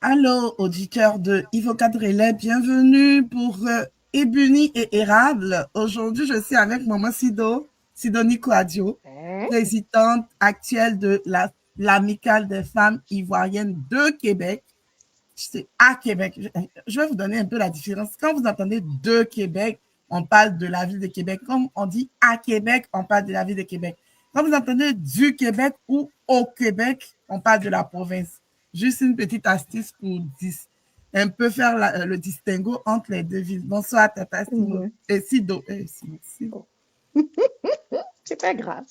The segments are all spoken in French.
Allô, auditeurs de Ivo Relais, bienvenue pour Ébuni et Érable. Aujourd'hui, je suis avec Maman Sidonie Kouadio, Hein? présidente actuelle de l'Amicale des femmes ivoiriennes de Québec. C'est à Québec. Je vais vous donner un peu la différence. Quand vous entendez de Québec, on parle de la ville de Québec. Comme on dit à Québec, on parle de la ville de Québec. Quand vous entendez du Québec ou au Québec, on parle de la province. Juste une petite astuce pour un peu faire le distinguo entre les deux villes. Bonsoir, Tata Simo. Mhm. Sido. Bon. C'est pas grave.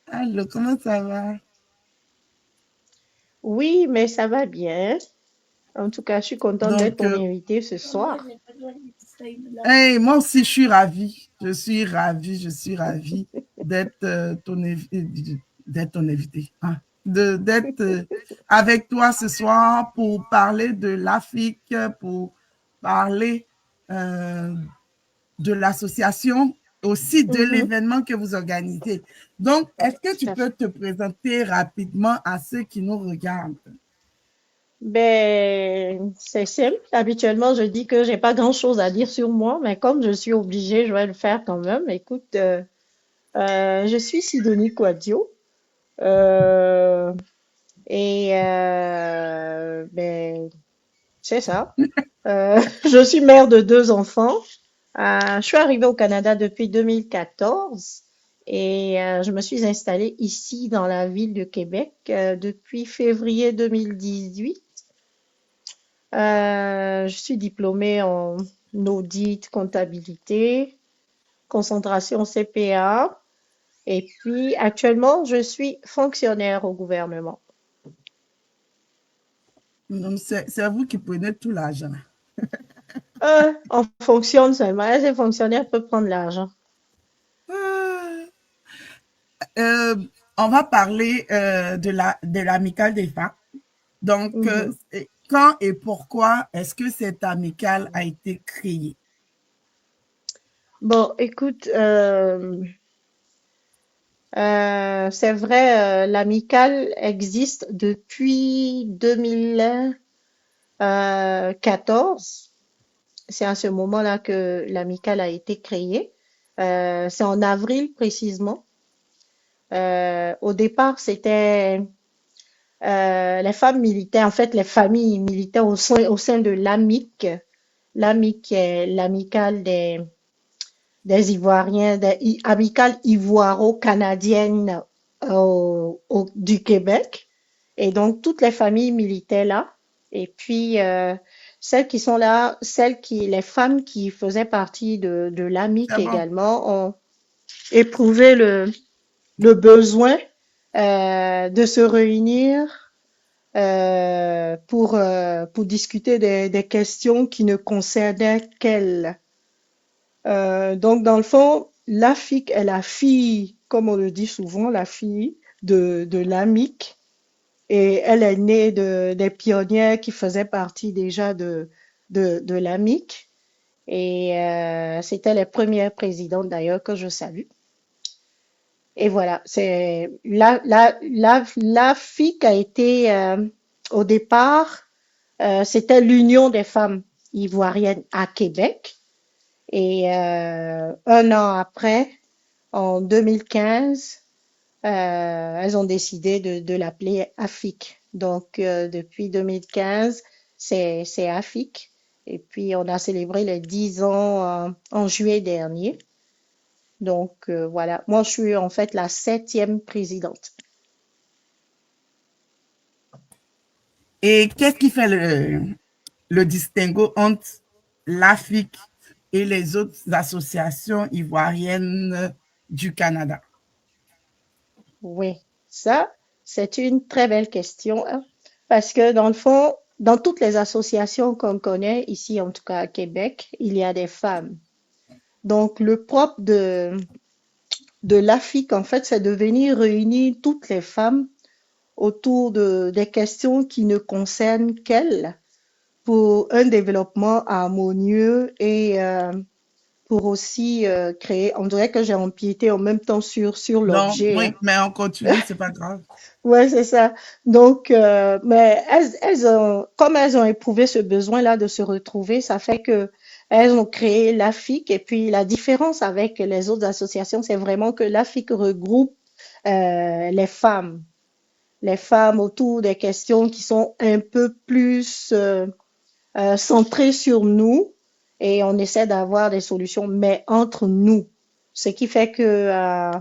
Allô, comment ça va? Oui, mais ça va bien. En tout cas, je suis contente d'être Donc, ton invité ce soir. hey, moi aussi, je suis ravie. Je suis ravie d'être d'être ton invité. Hein, d'être avec toi ce soir pour parler de l'Afrique, pour parler euh, de l'association, aussi de Mhm. l'événement que vous organisez. Donc, Ouais, est-ce que tu tout à peux fait. te présenter rapidement à ceux qui nous regardent? Ben, c'est simple. Habituellement, je dis que j'ai pas grand-chose à dire sur moi, mais comme je suis obligée, je vais le faire quand même. Écoute, je suis Sidonie Kouadio. Euh, ben, c'est ça. Je suis mère de deux enfants. Je suis arrivée au Canada depuis 2014 et je me suis installée ici dans la ville de Québec depuis février 2018. Je suis diplômée en audit, comptabilité, concentration CPA et puis actuellement je suis fonctionnaire au gouvernement. Donc, c'est vous qui prenez tout l'argent. On fonctionne seulement. Ces fonctionnaires peuvent prendre l'argent. Ah, Euh, on va parler de l'amicale des femmes. Donc, Mhm. quand et pourquoi est-ce que cette amicale a été créée? Bon, écoute, c'est vrai, l'amicale existe depuis 2014. C'est à ce moment-là que l'amicale a été créée. C'est en avril précisément. Au départ, c'était les femmes militaires, en fait, les familles militaires au sein de l'AMIC. L'AMIC est l'amicale des Ivoiriens, des amicales ivoiro-canadiennes du Québec. Et donc, toutes les familles militaires là. Et puis, celles qui sont là, les femmes qui faisaient partie de l'AMIC C'est bon. également ont éprouvé le besoin de se réunir pour discuter des questions qui ne concernaient qu'elles. Donc, dans le fond, l'AFIC est la fille, comme on le dit souvent, la fille de l'AMIC. Et elle est née des pionnières qui faisaient partie déjà de l'AMIC. Et c'était les premières présidentes d'ailleurs que je salue. Et voilà, c'est l'AFIC a été au départ, c'était l'Union des femmes ivoiriennes à Québec. Et un an après, en 2015, elles ont décidé de l'appeler AFIC. Donc, depuis 2015, c'est AFIC. Et puis, on a célébré les 10 ans en juillet dernier. Donc, voilà. Moi, je suis en fait la 7e présidente. Et qu'est-ce qui fait le distinguo entre l'Afrique et les autres associations ivoiriennes du Canada? Oui, ça, c'est une très belle question, hein, parce que dans le fond, dans toutes les associations qu'on connaît, ici en tout cas à Québec, il y a des femmes. Donc, le propre de l'AFIC, en fait, c'est de venir réunir toutes les femmes autour des questions qui ne concernent qu'elles pour un développement harmonieux et pour aussi créer. On dirait que j'ai empiété en même temps sur Donc, l'objet, hein. oui, mais on continue, c'est pas grave. Ouais, c'est ça. Donc, mais elles ont, comme elles ont éprouvé ce besoin-là de se retrouver, ça fait que elles ont créé l'AFIC. Et puis, la différence avec les autres associations, c'est vraiment que l'AFIC regroupe les femmes autour des questions qui sont un peu plus centrées sur nous, et on essaie d'avoir des solutions, mais entre nous. Ce qui fait que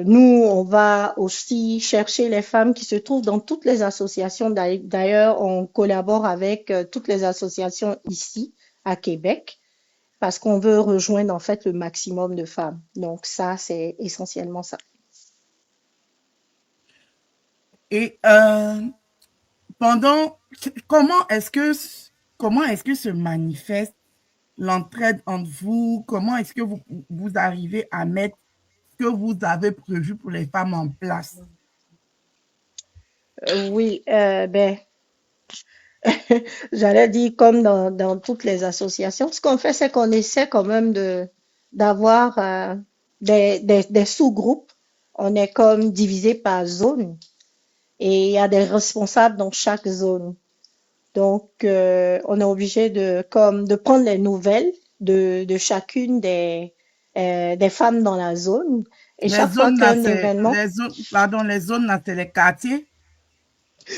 nous, on va aussi chercher les femmes qui se trouvent dans toutes les associations. D'ailleurs, on collabore avec toutes les associations ici à Québec parce qu'on veut rejoindre en fait le maximum de femmes. Donc ça, c'est essentiellement ça. Et pendant, comment est-ce que, comment est-ce que se manifeste l'entraide entre vous? Comment est-ce que vous arrivez à mettre ce que vous avez prévu pour les femmes en place? Oui, ben, j'allais dire comme dans toutes les associations. Ce qu'on fait, c'est qu'on essaie quand même d'avoir des sous-groupes. On est comme divisé par zone et il y a des responsables dans chaque zone. Donc, on est obligé de prendre les nouvelles de chacune des femmes dans la zone. Et Les chaque fois zones là, qu'un c'est événement, les zones, pardon, les zones là, c'est les quartiers,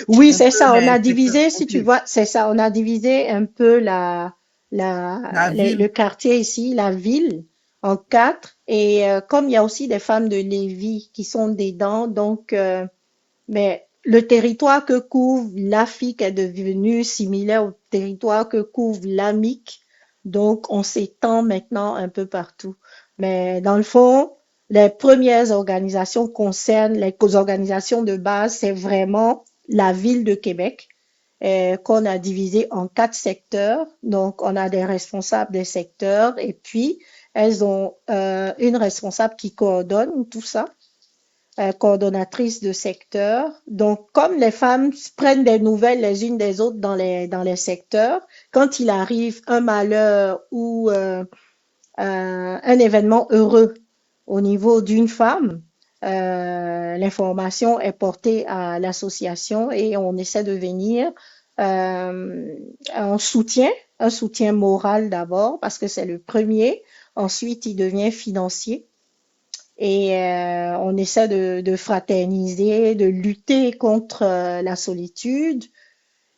oui, un c'est peu ça, on a les secteurs. divisé, si OK. tu vois, c'est ça, on a divisé un peu La le ville. quartier ici, la ville, en quatre. Et comme il y a aussi des femmes de Lévis qui sont dedans, donc, mais le territoire que couvre l'Afrique est devenu similaire au territoire que couvre l'AMIC. Donc, on s'étend maintenant un peu partout. Mais dans le fond, les premières organisations concernent les organisations de base, c'est vraiment la ville de Québec, qu'on a divisé en quatre secteurs. Donc, on a des responsables des secteurs et puis elles ont une responsable qui coordonne tout ça, coordonnatrice de secteur. Donc, comme les femmes prennent des nouvelles les unes des autres dans les secteurs, quand il arrive un malheur ou un événement heureux au niveau d'une femme, l'information est portée à l'association et on essaie de venir euh, en soutien, un soutien moral d'abord parce que c'est le premier. Ensuite, il devient financier. Et on essaie de fraterniser, de lutter contre la solitude.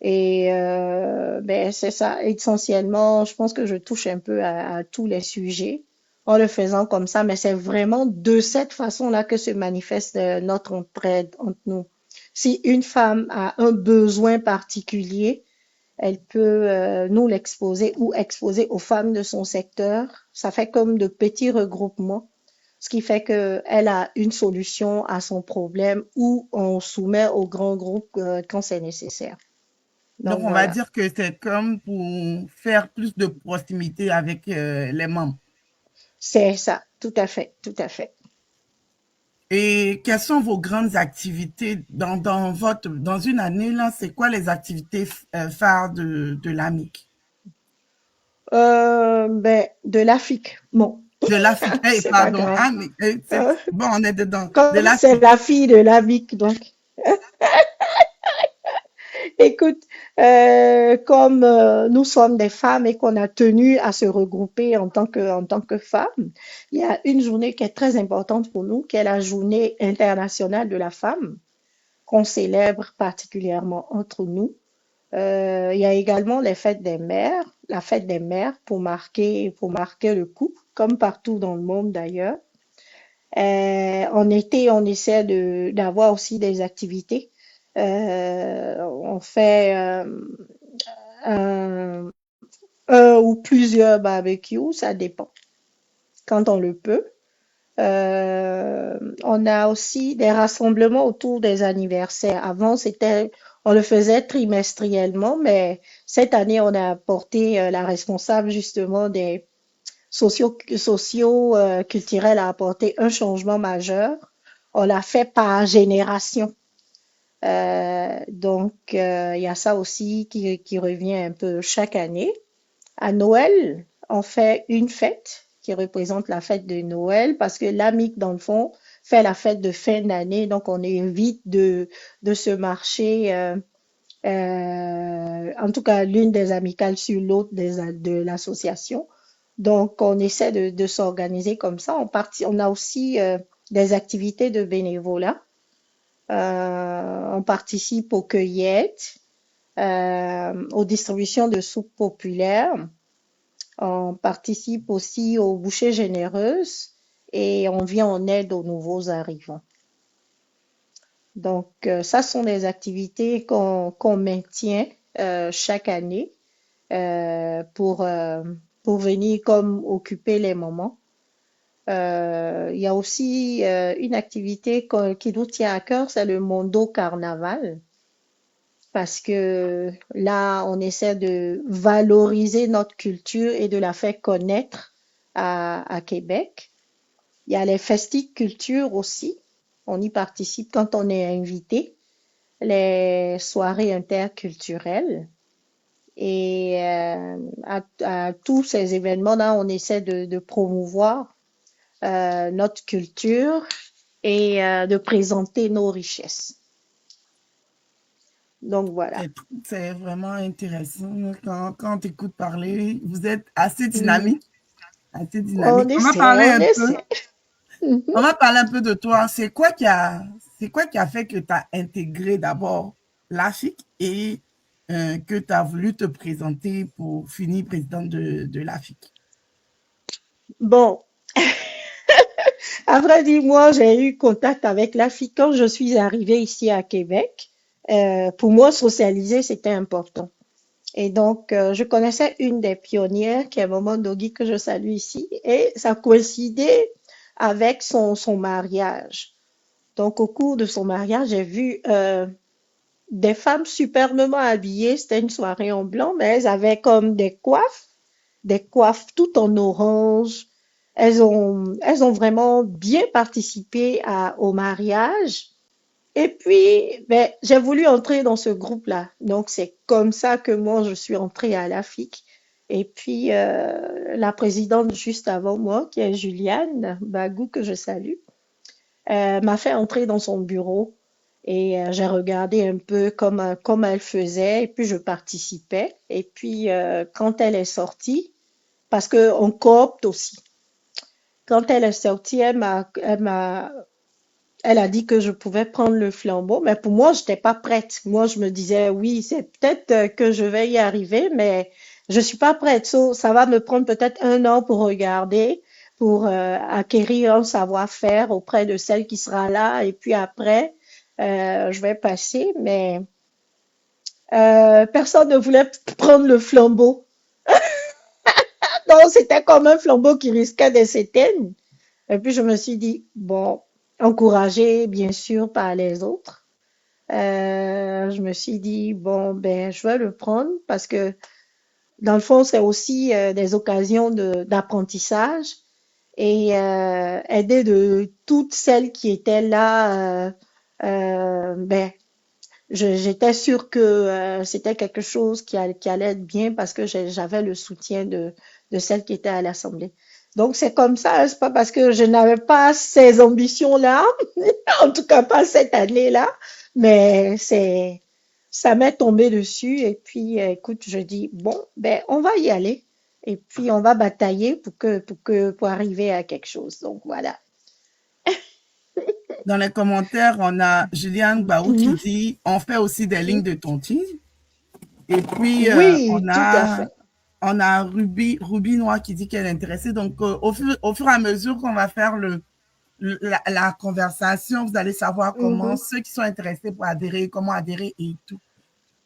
Et ben, c'est ça, essentiellement, je pense que je touche un peu à tous les sujets en le faisant comme ça, mais c'est vraiment de cette façon-là que se manifeste notre entraide entre nous. Si une femme a un besoin particulier, elle peut nous l'exposer ou exposer aux femmes de son secteur. Ça fait comme de petits regroupements, ce qui fait qu'elle a une solution à son problème ou on soumet au grand groupe quand c'est nécessaire. Donc, Donc on va voilà, dire que c'est comme pour faire plus de proximité avec les membres. c'est ça, tout à fait, tout à fait. Et quelles sont vos grandes activités dans une année là, c'est quoi les activités phares de l'AMIC? Ben, de l'Afrique, bon, De l'Afrique, hey, c'est pas pardon, grave. ah, mais, Euh, bon, on est dedans. De Comme c'est l'Afrique. la fille de l'Afrique, donc écoute, comme nous sommes des femmes et qu'on a tenu à se regrouper en tant que femmes, il y a une journée qui est très importante pour nous, qui est la journée internationale de la femme, qu'on célèbre particulièrement entre nous. Il y a également les fêtes des mères, la fête des mères pour marquer le coup, comme partout dans le monde d'ailleurs. En été, on essaie d'avoir aussi des activités. On fait un, un ou plusieurs barbecues, ça dépend, quand on le peut. On a aussi des rassemblements autour des anniversaires. Avant, on le faisait trimestriellement, mais cette année, on a apporté la responsable justement des culturels a apporté un changement majeur. On l'a fait par génération. Donc, il y a ça aussi qui revient un peu chaque année. À Noël, on fait une fête qui représente la fête de Noël parce que l'AMIC, dans le fond, fait la fête de fin d'année. Donc, on évite de se marcher, en tout cas, l'une des amicales sur l'autre de l'association. Donc, on essaie de s'organiser comme ça. On a aussi des activités de bénévolat. On participe aux cueillettes, aux distributions de soupes populaires. On participe aussi aux bouchées généreuses et on vient en aide aux nouveaux arrivants. Donc, ça sont des activités qu'on maintient chaque année euh, pour, euh, pour venir comme occuper les moments. Il y a aussi une activité qui nous tient à cœur, c'est le Mondo Carnaval, parce que là, on essaie de valoriser notre culture et de la faire connaître à Québec. Il y a les festivals culture aussi. On y participe quand on est invité, les soirées interculturelles. Et à tous ces événements-là, on essaie de promouvoir notre culture et de présenter nos richesses. Donc voilà. C'est vraiment intéressant quand on t'écoute parler. Vous êtes assez Mhm. dynamique, assez dynamique. On essaie. Mhm. On va parler un peu de toi. C'est quoi qui a fait que tu as intégré d'abord l'AFIC et que tu as voulu te présenter pour finir présidente de l'AFIC? Bon, à vrai dire, moi, j'ai eu contact avec l'Afrique quand je suis arrivée ici à Québec. Pour moi, socialiser, c'était important. Et donc, je connaissais une des pionnières qui est Maman Doggy, que je salue ici, et ça coïncidait avec son mariage. Donc, au cours de son mariage, j'ai vu des femmes superbement habillées. C'était une soirée en blanc, mais elles avaient comme des coiffes tout en orange. Elles ont vraiment bien participé au mariage. Et puis, ben, j'ai voulu entrer dans ce groupe-là. Donc, c'est comme ça que moi, je suis entrée à l'AFIC. Et puis, la présidente juste avant moi, qui est Juliane Bagou, que je salue, m'a fait entrer dans son bureau. Et j'ai regardé un peu comme elle faisait, et puis je participais. Et puis, quand elle est sortie, parce qu'on coopte aussi, quand elle est sortie, elle a dit que je pouvais prendre le flambeau, mais pour moi, je n'étais pas prête. Moi, je me disais, oui, c'est peut-être que je vais y arriver, mais je ne suis pas prête. Ça va me prendre peut-être un an pour regarder, pour acquérir un savoir-faire auprès de celle qui sera là, et puis après, je vais passer, mais personne ne voulait prendre le flambeau. Donc, c'était comme un flambeau qui risquait de s'éteindre. Et puis, je me suis dit, bon, encouragée, bien sûr, par les autres. Je me suis dit, bon, ben, je vais le prendre parce que, dans le fond, c'est aussi des occasions d'apprentissage et aider de toutes celles qui étaient là. Ben, j'étais sûre que c'était quelque chose qui allait être bien parce que j'avais le soutien de celles qui étaient à l'Assemblée. Donc, c'est comme ça, c'est pas parce que je n'avais pas ces ambitions-là, en tout cas pas cette année-là, mais ça m'est tombé dessus. Et puis, écoute, je dis, bon, ben, on va y aller. Et puis, on va batailler pour arriver à quelque chose. Donc, voilà. Dans les commentaires, on a Juliane Baou qui Mhm. dit on fait aussi des lignes de tontine. Et puis, Oui, tout à fait. on a Ruby Noir qui dit qu'elle est intéressée. Donc, au fur et à mesure qu'on va faire la conversation, vous allez savoir comment Mhm. ceux qui sont intéressés pour adhérer, comment adhérer et tout.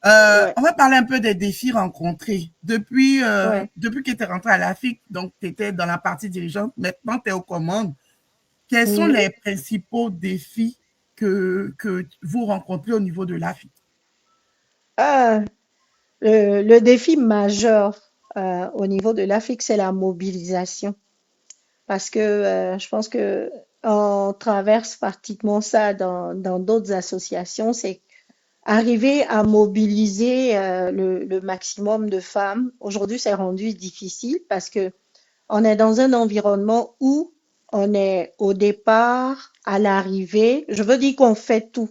Ouais, On va parler un peu des défis rencontrés. ouais. Depuis que tu es rentré à l'AFIC, donc tu étais dans la partie dirigeante, maintenant tu es aux commandes. Quels sont Mhm. les principaux défis que vous rencontrez au niveau de l'AFIC? Ah, le défi majeur au niveau de l'Afrique, c'est la mobilisation. Parce que je pense que on traverse pratiquement ça dans d'autres associations. C'est arriver à mobiliser le maximum de femmes. Aujourd'hui, c'est rendu difficile parce que on est dans un environnement où on est au départ, à l'arrivée. Je veux dire qu'on fait tout.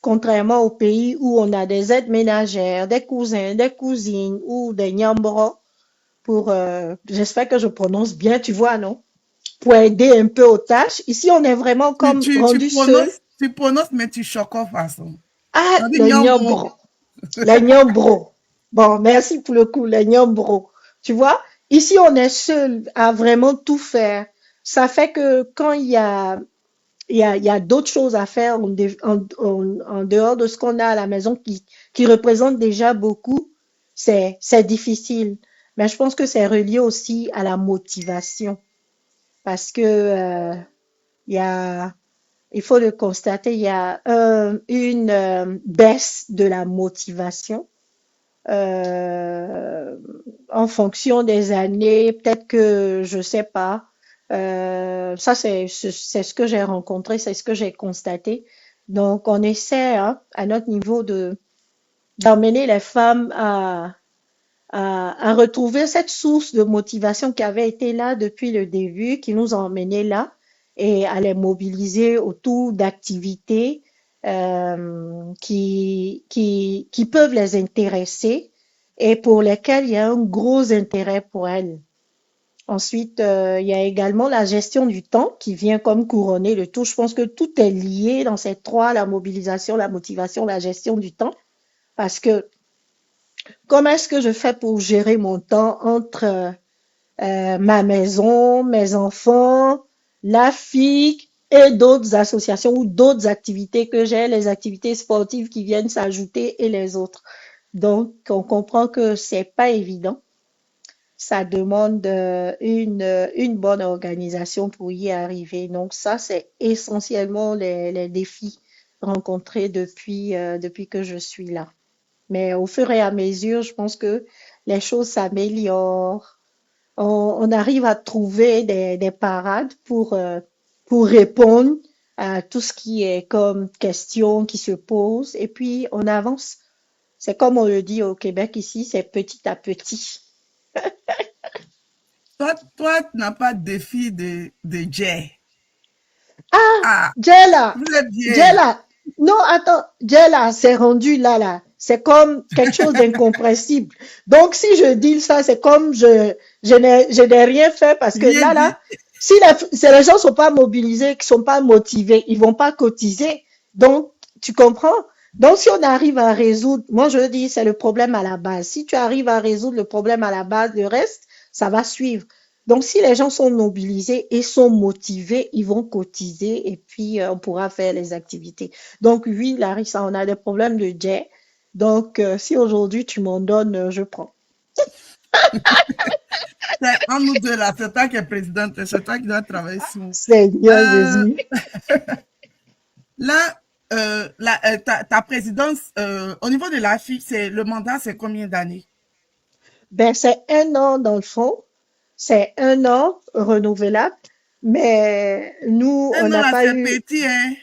Contrairement au pays où on a des aides ménagères, des cousins, des cousines ou des nyambros pour, j'espère que je prononce bien, tu vois, non? Pour aider un peu aux tâches. Ici, on est vraiment Tu, comme tu, tu rendu seul. prononces, tu prononces, mais tu choques en façon. Ah, On dit les nyambro. nyambros. Les nyambros. Bon, merci pour le coup, les nyambros. Tu vois, ici, on est seul à vraiment tout faire. Ça fait que quand il y a d'autres choses à faire en dehors de ce qu'on a à la maison qui représente déjà beaucoup, c'est difficile. Mais je pense que c'est relié aussi à la motivation parce que il y a, il faut le constater, il y a une baisse de la motivation euh, en fonction des années. Peut-être que je sais pas. Ça, c'est ce que j'ai rencontré, c'est ce que j'ai constaté. Donc, on essaie hein, à notre niveau de d'emmener les femmes à retrouver cette source de motivation qui avait été là depuis le début, qui nous a emmenés là, et à les mobiliser autour d'activités qui peuvent les intéresser et pour lesquelles il y a un gros intérêt pour elles. Ensuite, il y a également la gestion du temps qui vient comme couronner le tout. Je pense que tout est lié dans ces trois, la mobilisation, la motivation, la gestion du temps, parce que comment est-ce que je fais pour gérer mon temps entre ma maison, mes enfants, la FIC et d'autres associations ou d'autres activités que j'ai, les activités sportives qui viennent s'ajouter et les autres. Donc, on comprend que c'est pas évident. Ça demande une bonne organisation pour y arriver. Donc, ça, c'est essentiellement les défis rencontrés depuis que je suis là. Mais au fur et à mesure, je pense que les choses s'améliorent. On arrive à trouver des parades pour répondre à tout ce qui est comme question qui se pose. Et puis, on avance. C'est comme on le dit au Québec ici, c'est petit à petit. Toi, tu n'as pas de défi de Jay. Ah, Ah, Jella, vous êtes bien. Jella. Non, attends, Jella, c'est rendu là, là. C'est comme quelque chose d'incompréhensible. Donc, si je dis ça, c'est comme je n'ai rien fait parce que Rien là, dit. là, si les gens sont pas mobilisés, qui sont pas motivés, ils vont pas cotiser. Donc, tu comprends? Donc, si on arrive à résoudre, moi, je dis, c'est le problème à la base. Si tu arrives à résoudre le problème à la base, le reste, ça va suivre. Donc, si les gens sont mobilisés et sont motivés, ils vont cotiser et puis on pourra faire les activités. Donc, oui, Larissa, on a des problèmes de jet. Donc, si aujourd'hui tu m'en donnes, je prends. C'est en nous deux là, c'est toi qui es présidente, c'est toi qui dois travailler sur. Seigneur Euh, Jésus. Là, ta présidence, au niveau de la fille, le mandat, c'est combien d'années? Ben, c'est un an dans le fond. C'est un an renouvelable. Mais nous, on Un an n'a là, pas c'est eu. petit, hein?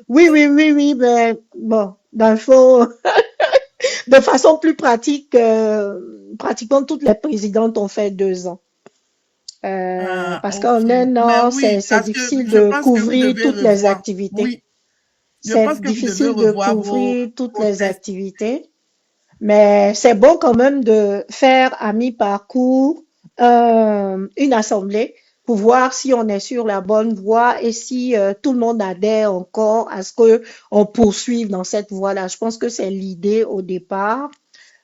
Oui, oui, oui, oui. Ben, bon, dans le fond, de façon plus pratique, pratiquement toutes les présidentes ont fait 2 ans. Ah, Parce ok. qu'en un Mais an, oui, c'est parce que difficile je de pense que vous couvrir devez toutes les revoir. activités. Oui, je C'est pense que vous devez difficile de revoir vos, couvrir toutes vos les tests. activités, mais c'est bon quand même de faire à mi-parcours une assemblée pour voir si on est sur la bonne voie et si tout le monde adhère encore à ce que on poursuive dans cette voie-là. Je pense que c'est l'idée au départ,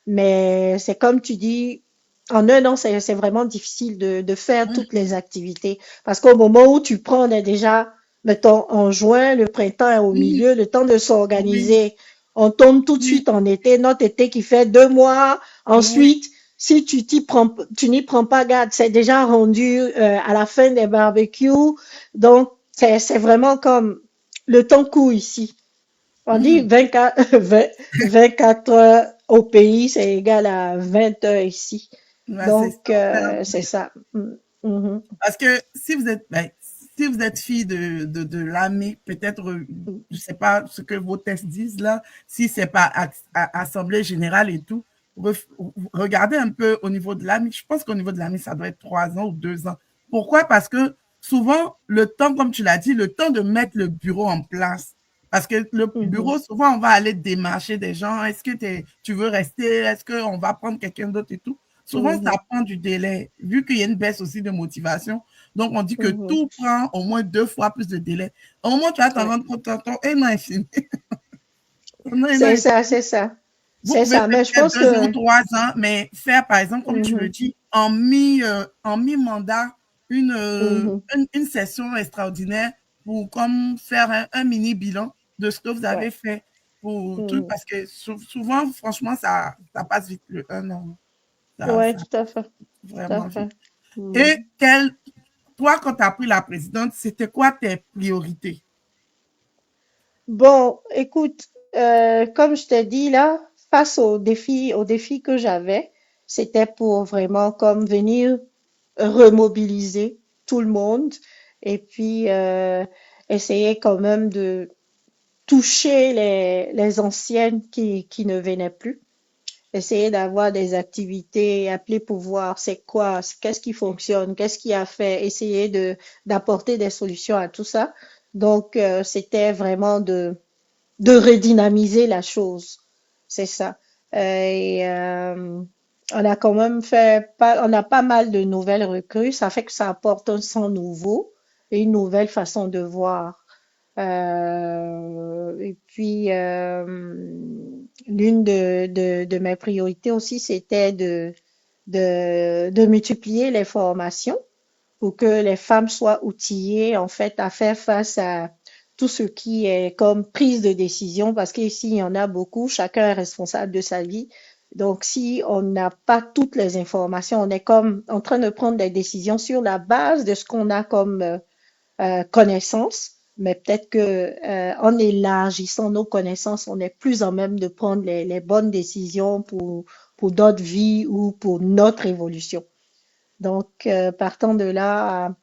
mais c'est comme tu dis, en un an, c'est vraiment difficile de faire Oui, toutes les activités. Parce qu'au moment où tu prends, on est déjà, mettons, en juin, le printemps est au oui, milieu, le temps de oui, s'organiser. On tombe tout de oui, suite en été, notre été qui fait 2 mois. oui. Ensuite, si tu n'y prends pas garde, c'est déjà rendu à la fin des barbecues. Donc, c'est vraiment comme le temps court ici. On dit Mhm. 24, 24 heures au pays, c'est égal à 20 heures ici. Ouais, c'est ça. Donc, c'est ça. Mhm. Parce que si vous êtes, ben, si vous êtes fille de l'AMI, peut-être, je sais pas ce que vos tests disent là, si c'est pas assemblée générale et tout, regardez un peu au niveau de l'AMI. Je pense qu'au niveau de l'AMI, ça doit être 3 ans ou 2 ans. Pourquoi? Parce que souvent, le temps, comme tu l'as dit, le temps de mettre le bureau en place. Parce que le Mhm, bureau, souvent, on va aller démarcher des gens. Est-ce que tu veux rester? Est-ce qu'on va prendre quelqu'un d'autre et tout? Souvent, ça mhm, prend du délai, vu qu'il y a une baisse aussi de motivation. Donc, on dit que mhm. tout prend au moins 2 fois plus de délai. Au moment où tu vas t'en Ouais. rendre compte, ton un an est fini. Ton un an C'est est fini. ça, c'est ça. Vous C'est pouvez ça. faire Mais je peut-être pense 2 ans, que 3 ans, mais faire, par exemple, comme tu le mhm, dis, en mi-mandat, mhm, une session extraordinaire pour comme faire un mini bilan de ce que vous avez ouais. fait pour tout, Mhm. parce que souvent, franchement, ça passe vite le un an. Ouais, Ça tout à fait. Tout à vraiment vite. fait. Mhm. Et toi, quand tu as pris la présidente, c'était quoi tes priorités? Bon, écoute, comme je t'ai dit là, face aux défis que j'avais, c'était pour vraiment comme venir remobiliser tout le monde et puis essayer quand même de toucher les anciennes qui ne venaient plus. Essayer d'avoir des activités, appeler pour voir c'est quoi, qu'est-ce qui fonctionne, qu'est-ce qui a fait, essayer d'apporter des solutions à tout ça. Donc, c'était vraiment de redynamiser la chose. C'est ça. Et on a quand même on a pas mal de nouvelles recrues. Ça fait que ça apporte un sang nouveau et une nouvelle façon de voir. Et puis, l'une de mes priorités aussi, c'était de multiplier les formations pour que les femmes soient outillées, en fait, à faire face à tout ce qui est comme prise de décision, parce qu'ici, il y en a beaucoup, chacun est responsable de sa vie. Donc, si on n'a pas toutes les informations, on est comme en train de prendre des décisions sur la base de ce qu'on a comme connaissances, mais peut-être que en élargissant nos connaissances, on est plus en même de prendre les bonnes décisions pour notre vie ou pour notre évolution. Donc, partant de là,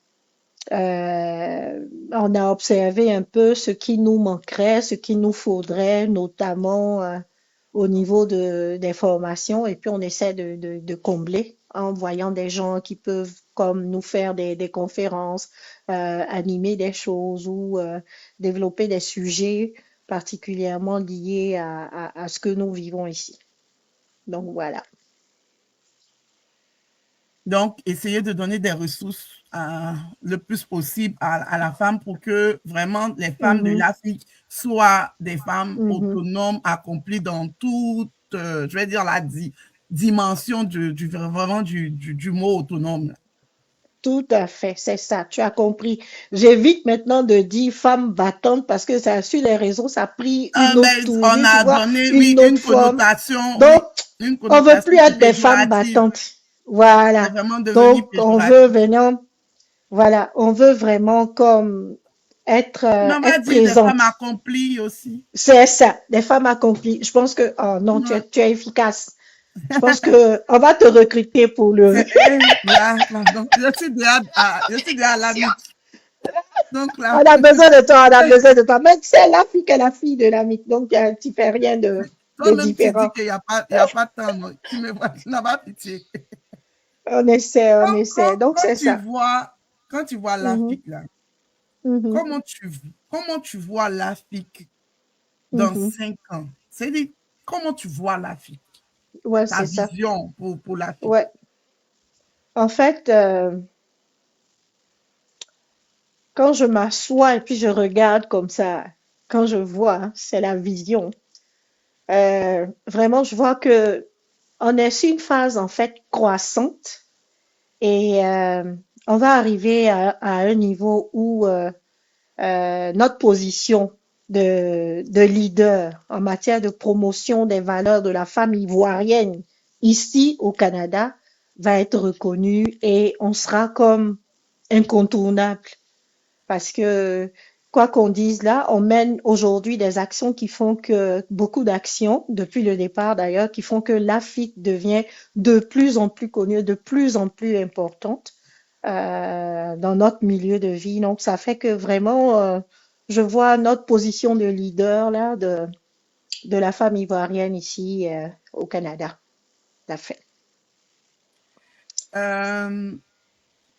on a observé un peu ce qui nous manquerait, ce qu'il nous faudrait, notamment au niveau des formations, et puis on essaie de combler en voyant des gens qui peuvent comme nous faire des conférences, animer des choses ou développer des sujets particulièrement liés à ce que nous vivons ici. Donc voilà. Donc, essayer de donner des ressources le plus possible à la femme pour que vraiment les femmes de Mhm, l'Afrique soient des femmes mhm. autonomes, accomplies dans toute, je vais dire, la dimension vraiment du mot autonome. Tout à fait, c'est ça, tu as compris. J'évite maintenant de dire femme battante parce que ça, sur les réseaux, ça a pris une autre Mais on tournure, tu a vois, donné, oui, une autre forme. Donc, une on veut plus connotation être des femmes péjorative. battantes. C'est Voilà. vraiment devenu Donc, on veut péjoratif. vraiment, voilà, on veut vraiment comme Mais on va être dire des femmes présente. accomplies aussi. C'est ça, des femmes accomplies. Je pense que, oh non, Non. tu es efficace. Je pense que on va te recruter pour le. Là, donc, je suis déjà à la mythe. Donc On là, a besoin de toi, on a besoin de toi. Mais c'est l'Afrique est la fille de l'Afrique, donc tu fais rien de toi-même, tu dis différent. qu'il y a pas de temps, non? Tu me vois, tu n'as pas pitié. On essaie, on Quand, essaie. quand, Donc quand c'est tu ça. vois, quand tu vois Mhm, l'Afrique, là, mhm, comment tu vois l'Afrique dans mhm. 5 ans? C'est-à-dire, comment tu vois l'Afrique? Ouais, Ta c'est ça. vision pour l'Afrique. Ouais. En fait, quand je m'assois et puis je regarde comme ça, quand je vois, hein, c'est la vision. Vraiment, je vois que on est sur une phase en fait croissante et on va arriver à un niveau où notre position de leader en matière de promotion des valeurs de la femme ivoirienne ici au Canada va être reconnue et on sera comme incontournable parce que quoi qu'on dise là, on mène aujourd'hui des actions qui font que beaucoup d'actions depuis le départ d'ailleurs qui font que l'Afrique devient de plus en plus connue, de plus en plus importante dans notre milieu de vie. Donc, ça fait que vraiment, je vois notre position de leader là de la femme ivoirienne ici au Canada. Tout à fait. Euh,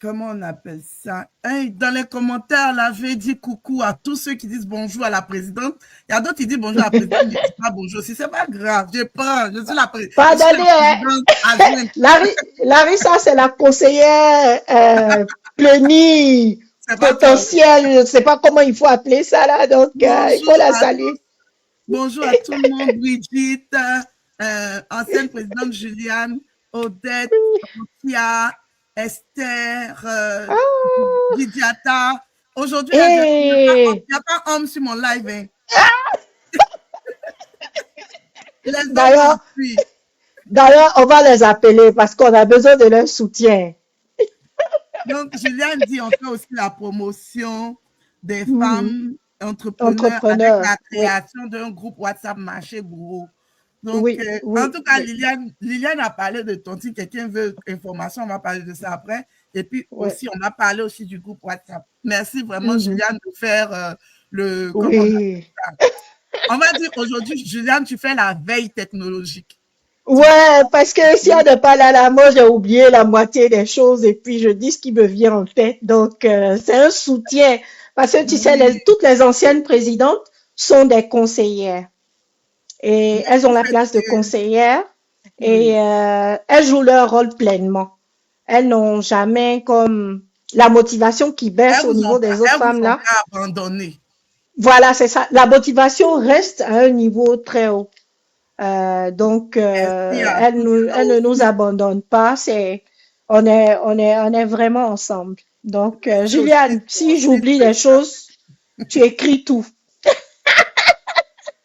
comment on appelle ça? Hein, dans les commentaires, là, je vais dire coucou à tous ceux qui disent bonjour à la présidente. Il y a d'autres qui disent bonjour à la présidente, mais ne disent pas bonjour. Si c'est pas grave, je prends. Je suis la Pardonnez, hein? présidente adjointe. Larissa, c'est la conseillère C'est pas grave. potentielle, je ne sais pas comment il faut appeler ça là, donc il faut Bonjour la à saluer. Bonjour à tout le monde, Brigitte, ancienne présidente Juliane, Odette, Tia, Esther, Ah, Didiata. Aujourd'hui, là, et il n'y a pas homme sur mon live. Hein. Les hommes d'ailleurs, m'appuient. d'ailleurs, on va les appeler parce qu'on a besoin de leur soutien. Donc, Juliane dit on fait aussi la promotion des Mhm. femmes entrepreneurs avec Entrepreneur, la oui, création d'un groupe WhatsApp Marché Gros. Donc, oui, en oui, tout cas, oui, Liliane a parlé de ton si quelqu'un veut information, on va parler de ça après. Et puis oui. aussi, on a parlé aussi du groupe WhatsApp. Merci vraiment, Mhm. Juliane, de faire comment on appelle Oui. ça? On va dire aujourd'hui, Juliane, tu fais la veille technologique. Tu Ouais, parce que si on ne parle à la mot, j'ai oublié la moitié des choses et puis je dis ce qui me vient en tête. Donc, c'est un soutien. Parce que tu sais, Oui, toutes les anciennes présidentes sont des conseillères. Et mais elles ont vous la faites place de conseillère et oui. elles jouent leur rôle pleinement. Elles n'ont jamais comme la motivation qui baisse au niveau des autres Elles vous femmes ont là. pas abandonné. Voilà, c'est ça. La motivation reste à un niveau très haut. Donc, Merci à elle, toutes là elle ne nous aussi. abandonne pas. On est vraiment ensemble. Donc, Merci aussi Juliane, pour si suivre j'oublie des ça. choses, tu écris tout.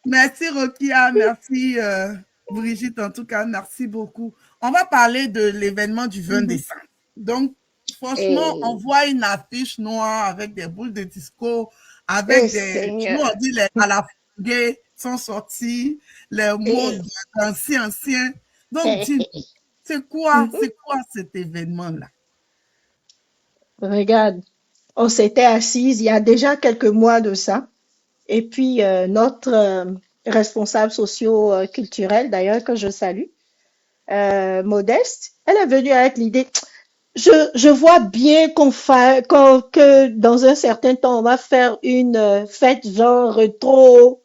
Merci Rokia, merci Brigitte, en tout cas, merci beaucoup. On va parler de l'événement du 20 Mhm. décembre. Donc, franchement, on Et, voit une affiche noire avec des boules de disco, et avec des, chez nous Seigneur. on dit les à la gay sont sortis, les mots Et, anciens. Donc, dis, Mhm. c'est quoi cet événement-là? Regarde, on s'était assises il y a déjà quelques mois de ça. Et puis, notre responsable socio-culturel, d'ailleurs, que je salue, Modeste, elle est venue avec l'idée. Je vois bien que dans un certain temps, on va faire une fête genre rétro.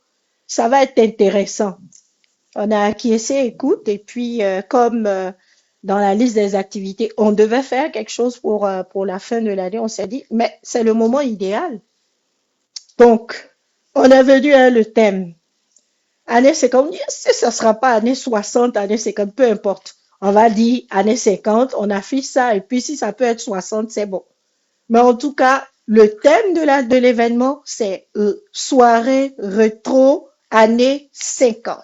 Ça va être intéressant. On a acquiescé, écoute, et puis comme dans la liste des activités, on devait faire quelque chose pour la fin de l'année, on s'est dit, mais c'est le moment idéal. Donc, on est venu à le thème. Année 50, si ça ne sera pas année 60, année 50, peu importe. On va dire année 50, on affiche ça, et puis si ça peut être 60, c'est bon. Mais en tout cas, le thème de l'événement, c'est soirée rétro année 50.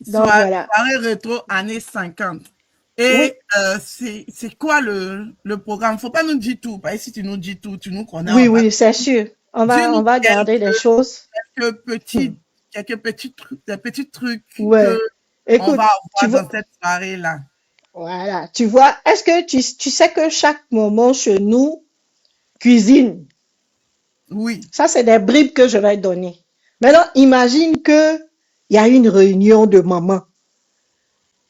Donc voilà. Soirée rétro années 50. Oui, Et c'est quoi le programme? Faut pas nous dire tout, parce que si tu nous dis tout, tu nous connais, oui, on va. oui, c'est sûr. On Dis-nous va garder les choses. quelques Hmm. petits, quelques petits trucs, des petits trucs que Ouais. on va Écoute, tu avoir vois, dans cette soirée-là. voilà, tu vois, est-ce que tu sais que chaque moment chez nous cuisine? Oui. Ça, c'est des bribes que je vais donner. Maintenant, imagine que il y a une réunion de maman.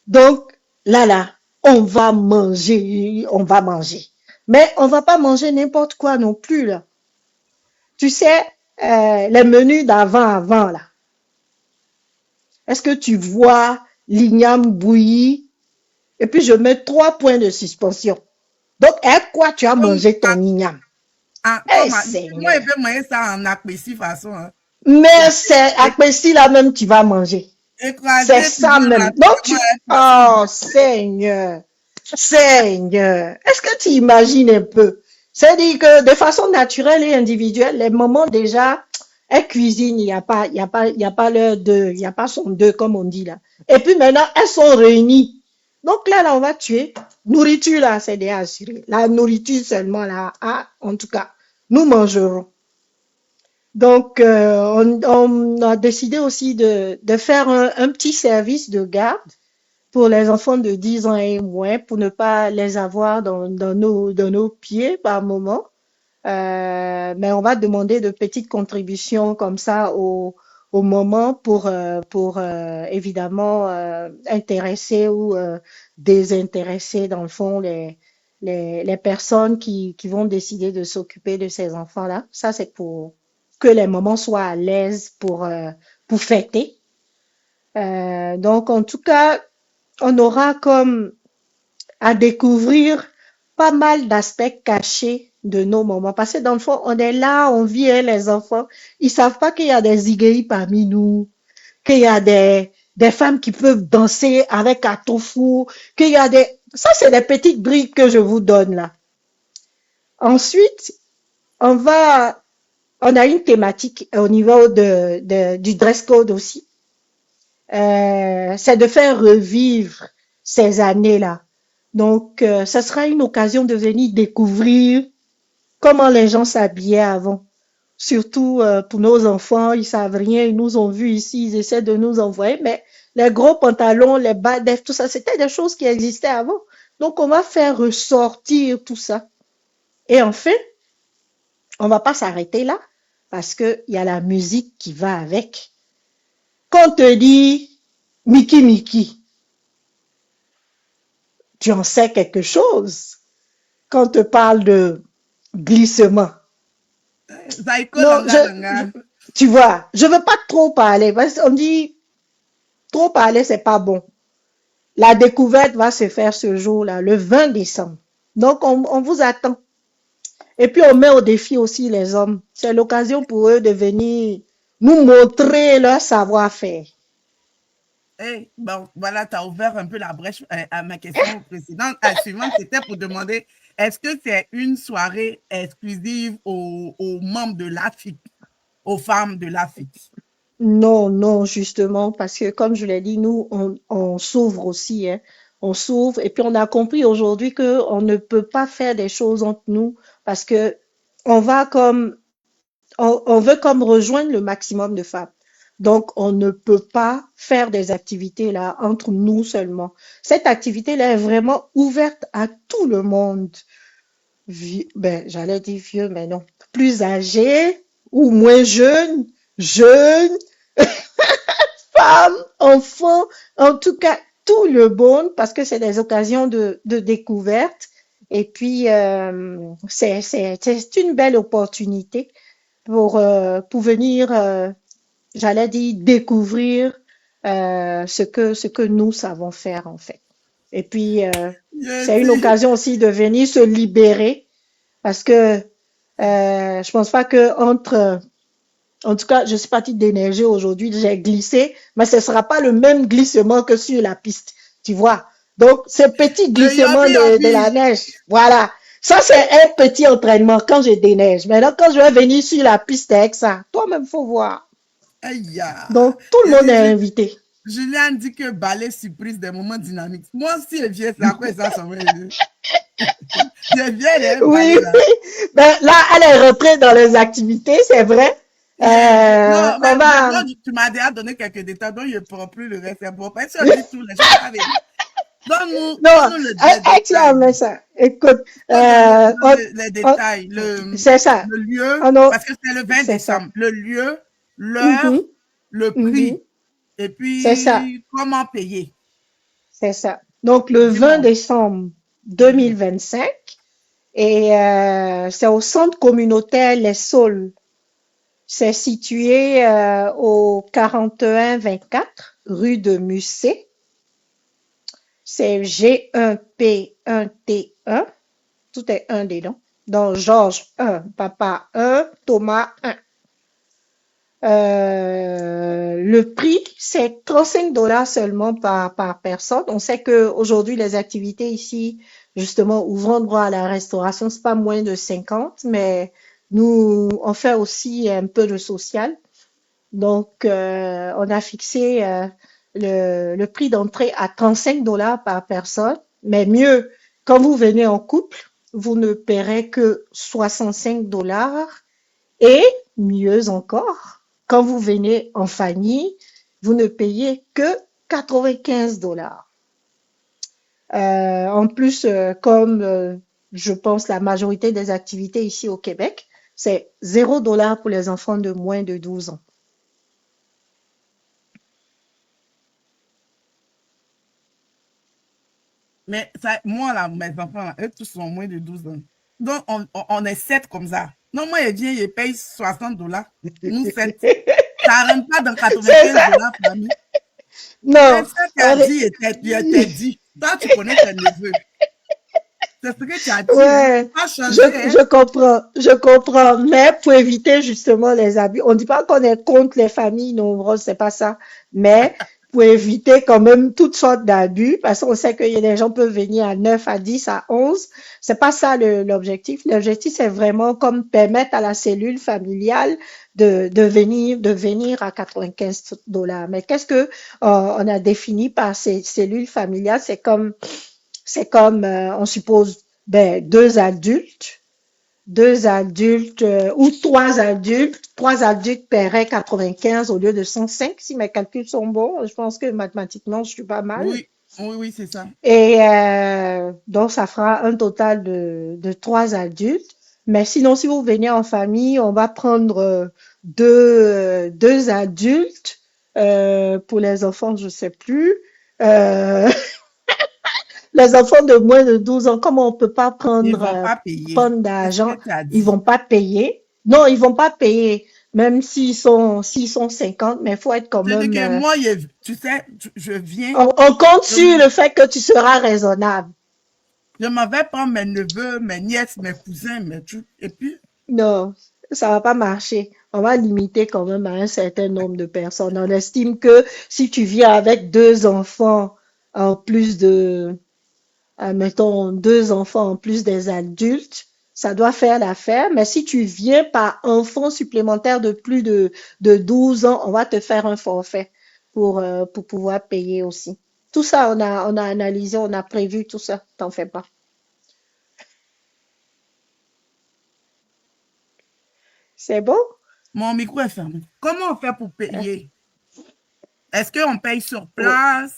Donc, là, on va manger, on va manger. Mais on va pas manger n'importe quoi non plus, là. Tu sais, les menus d'avant, là. Est-ce que tu vois l'igname bouilli? Et puis, je mets 3 points de suspension. Donc, avec quoi tu as Comme, mangé ton igname? Eh, moi, je Seigneur. peux manger ça en appétit façon. Hein. Mais C'est c'est après ci là même tu vas manger. C'est écrasé puis ça bien même. Donc tu... rapidement avec poisson Oh, blanc. Seigneur. Seigneur. Est-ce que tu imagines un peu? C'est-à-dire que de façon naturelle et individuelle, les mamans déjà, elles cuisinent, il y a pas leur deux, il n'y a pas son deux, comme on dit là. Et puis maintenant, elles sont réunies. Donc là, on va tuer. Nourriture, là, c'est déjà assuré. La nourriture seulement, là, ah, en tout cas, nous mangerons. Donc, on a décidé aussi de faire un petit service de garde pour les enfants de 10 ans et moins, pour ne pas les avoir dans nos pieds par moment. Mais on va demander de petites contributions comme ça au moment pour évidemment intéresser ou désintéresser dans le fond les personnes qui vont décider de s'occuper de ces enfants-là. Ça, c'est pour que les mamans soient à l'aise pour fêter. Donc, en tout cas, on aura comme à découvrir pas mal d'aspects cachés de nos moments. Parce que dans le fond, on est là, on vit, hein, les enfants. Ils savent pas qu'il y a des zigueis parmi nous, qu'il y a des femmes qui peuvent danser avec un tofu, qu'il y a des... Ça, c'est des petites briques que je vous donne là. Ensuite, on va... On a une thématique au niveau du dress code aussi. C'est de faire revivre ces années-là. Donc, ça sera une occasion de venir découvrir comment les gens s'habillaient avant. Surtout pour nos enfants, ils savent rien, ils nous ont vus ici, ils essaient de nous envoyer, mais les gros pantalons, les bas def, tout ça, c'était des choses qui existaient avant. Donc, on va faire ressortir tout ça. Et enfin, on va pas s'arrêter là, parce que il y a la musique qui va avec. Quand on te dit Mickey Mickey, tu en sais quelque chose. Quand on te parle de glissement. Zaiko Non, Langa Langa. tu vois, je veux pas trop parler parce qu'on dit trop parler, c'est pas bon. La découverte va se faire ce jour-là, le 20 décembre. Donc, on vous attend. Et puis, on met au défi aussi les hommes. C'est l'occasion pour eux de venir nous montrer leur savoir-faire. Hey, bon, voilà, tu as ouvert un peu la brèche à ma question précédente. Suivante, c'était pour demander, est-ce que c'est une soirée exclusive aux membres de l'AFIC, aux femmes de l'AFIC? Non, non, justement, parce que comme je l'ai dit, nous, on s'ouvre aussi, hein. On s'ouvre et puis on a compris aujourd'hui que on ne peut pas faire des choses entre nous parce que on va comme, on veut comme rejoindre le maximum de femmes. Donc, on ne peut pas faire des activités là entre nous seulement. Cette activité-là est vraiment ouverte à tout le monde. Ben, j'allais dire vieux, mais non. Plus âgé ou moins jeune, jeune, femmes, enfants, en tout cas tout le monde, parce que c'est des occasions de découverte. Et puis, c'est une belle opportunité pour venir, j'allais dire, découvrir ce que nous savons faire en fait. Et puis, c'est une Merci. occasion aussi de venir se libérer parce que je pense pas que entre en tout cas, je suis partie déneiger aujourd'hui, j'ai glissé, mais ce ne sera pas le même glissement que sur la piste, tu vois. Donc, ce petit Le glissement yobi de la yobi. neige, voilà. Ça, c'est un petit entraînement quand je déneige. Maintenant, quand je vais venir sur la piste avec ça, toi-même, faut voir. Aïe. Donc, tout le monde est invité. Julien dit que ballet surprise des moments dynamiques. Moi aussi, les vieux, c'est à quoi ça s'en va? Les vieux, les Oui, ballet là. oui. Ben, là, elle est rentrée dans les activités, c'est vrai. Yeah. Non, On mais va, bon, tu m'as déjà donné quelques détails, donc je ne prends plus le reste. C'est bon. Parce que si on dit tout, les gens savent. non, Donne-nous les tu as détails. mis ça. Écoute, Donne les détails. c'est ça. Le lieu, On a, parce que c'est le 20 c'est ça. décembre. Le lieu, Mhm, l'heure, le mhm. prix, et C'est ça, puis comment payer. c'est ça. Donc, le 20 Dis-moi. décembre Mhm. 2025, et c'est au centre communautaire Les Saules. C'est situé au 41-24 rue de Musset. C'est G1P1T1. Tout est un des noms. Donc, Georges 1, Papa 1, Thomas 1. Le prix, c'est 35 dollars seulement par personne. On sait que aujourd'hui les activités ici, justement, ouvrant droit à la restauration, c'est pas moins de 50, mais nous, on fait aussi un peu de social. Donc, on a fixé le prix d'entrée à 35 dollars par personne. Mais mieux, quand vous venez en couple, vous ne paierez que 65 dollars. Et mieux encore, quand vous venez en famille, vous ne payez que 95 dollars. En plus, comme je pense la majorité des activités ici au Québec, c'est 0 $ pour les enfants de moins de 12 ans. Mais ça, moi, là, mes enfants, là, eux tous sont moins de 12 ans. Donc, on est sept comme ça. Non, moi, il vient, il paye $60. Nous, sept. Ça rentre pas dans C'est ça? 95 $ famille. C'est Non. ça qu'il a dit, il t'a dit. Toi, tu connais tes neveux. C'est ce que tu as dit, hein. Ouais, Pas je, changé, hein. je comprends. Mais pour éviter justement les abus, on ne dit pas qu'on est contre les familles nombreuses, c'est pas ça. Mais pour éviter quand même toutes sortes d'abus, parce qu'on sait que les gens peuvent venir à 9, à 10, à 11. C'est pas ça l'objectif. L'objectif, c'est vraiment comme permettre à la cellule familiale de venir à 95 $. Mais qu'est-ce que on a défini par ces cellules familiales? C'est comme, on suppose, ben, deux adultes ou trois adultes paieraient 95 au lieu de 105, si mes calculs sont bons. Je pense que mathématiquement, je suis pas mal. Oui, oui, oui, c'est ça. Et donc, ça fera un total de trois adultes. Mais sinon, si vous venez en famille, on va prendre deux adultes. Pour les enfants, je sais plus. Euh, Les enfants de moins de 12 ans, comme on ne peut pas Ils vont pas payer. prendre C'est ce d'argent, que tu as ils dit. vont pas payer. Non, ils vont pas payer, même s'ils sont 50, mais il faut être quand C'est-à-dire même. que moi, tu sais, je viens, On compte je, sur le fait que tu seras raisonnable. je m'en vais prendre mes neveux, mes nièces, mes cousins, mes trucs. Et puis, Non, ça va pas marcher. On va limiter quand même à un certain nombre de personnes. On estime que si tu viens avec deux enfants en plus mettons, deux enfants en plus des adultes, ça doit faire l'affaire. Mais si tu viens par enfant supplémentaire de plus de 12 ans, on va te faire un forfait pour pouvoir payer aussi. Tout ça, on a analysé, on a prévu tout ça. T'en fais pas. C'est bon? mon micro est fermé. Comment on fait pour payer? Est-ce qu'on paye sur Oh. place?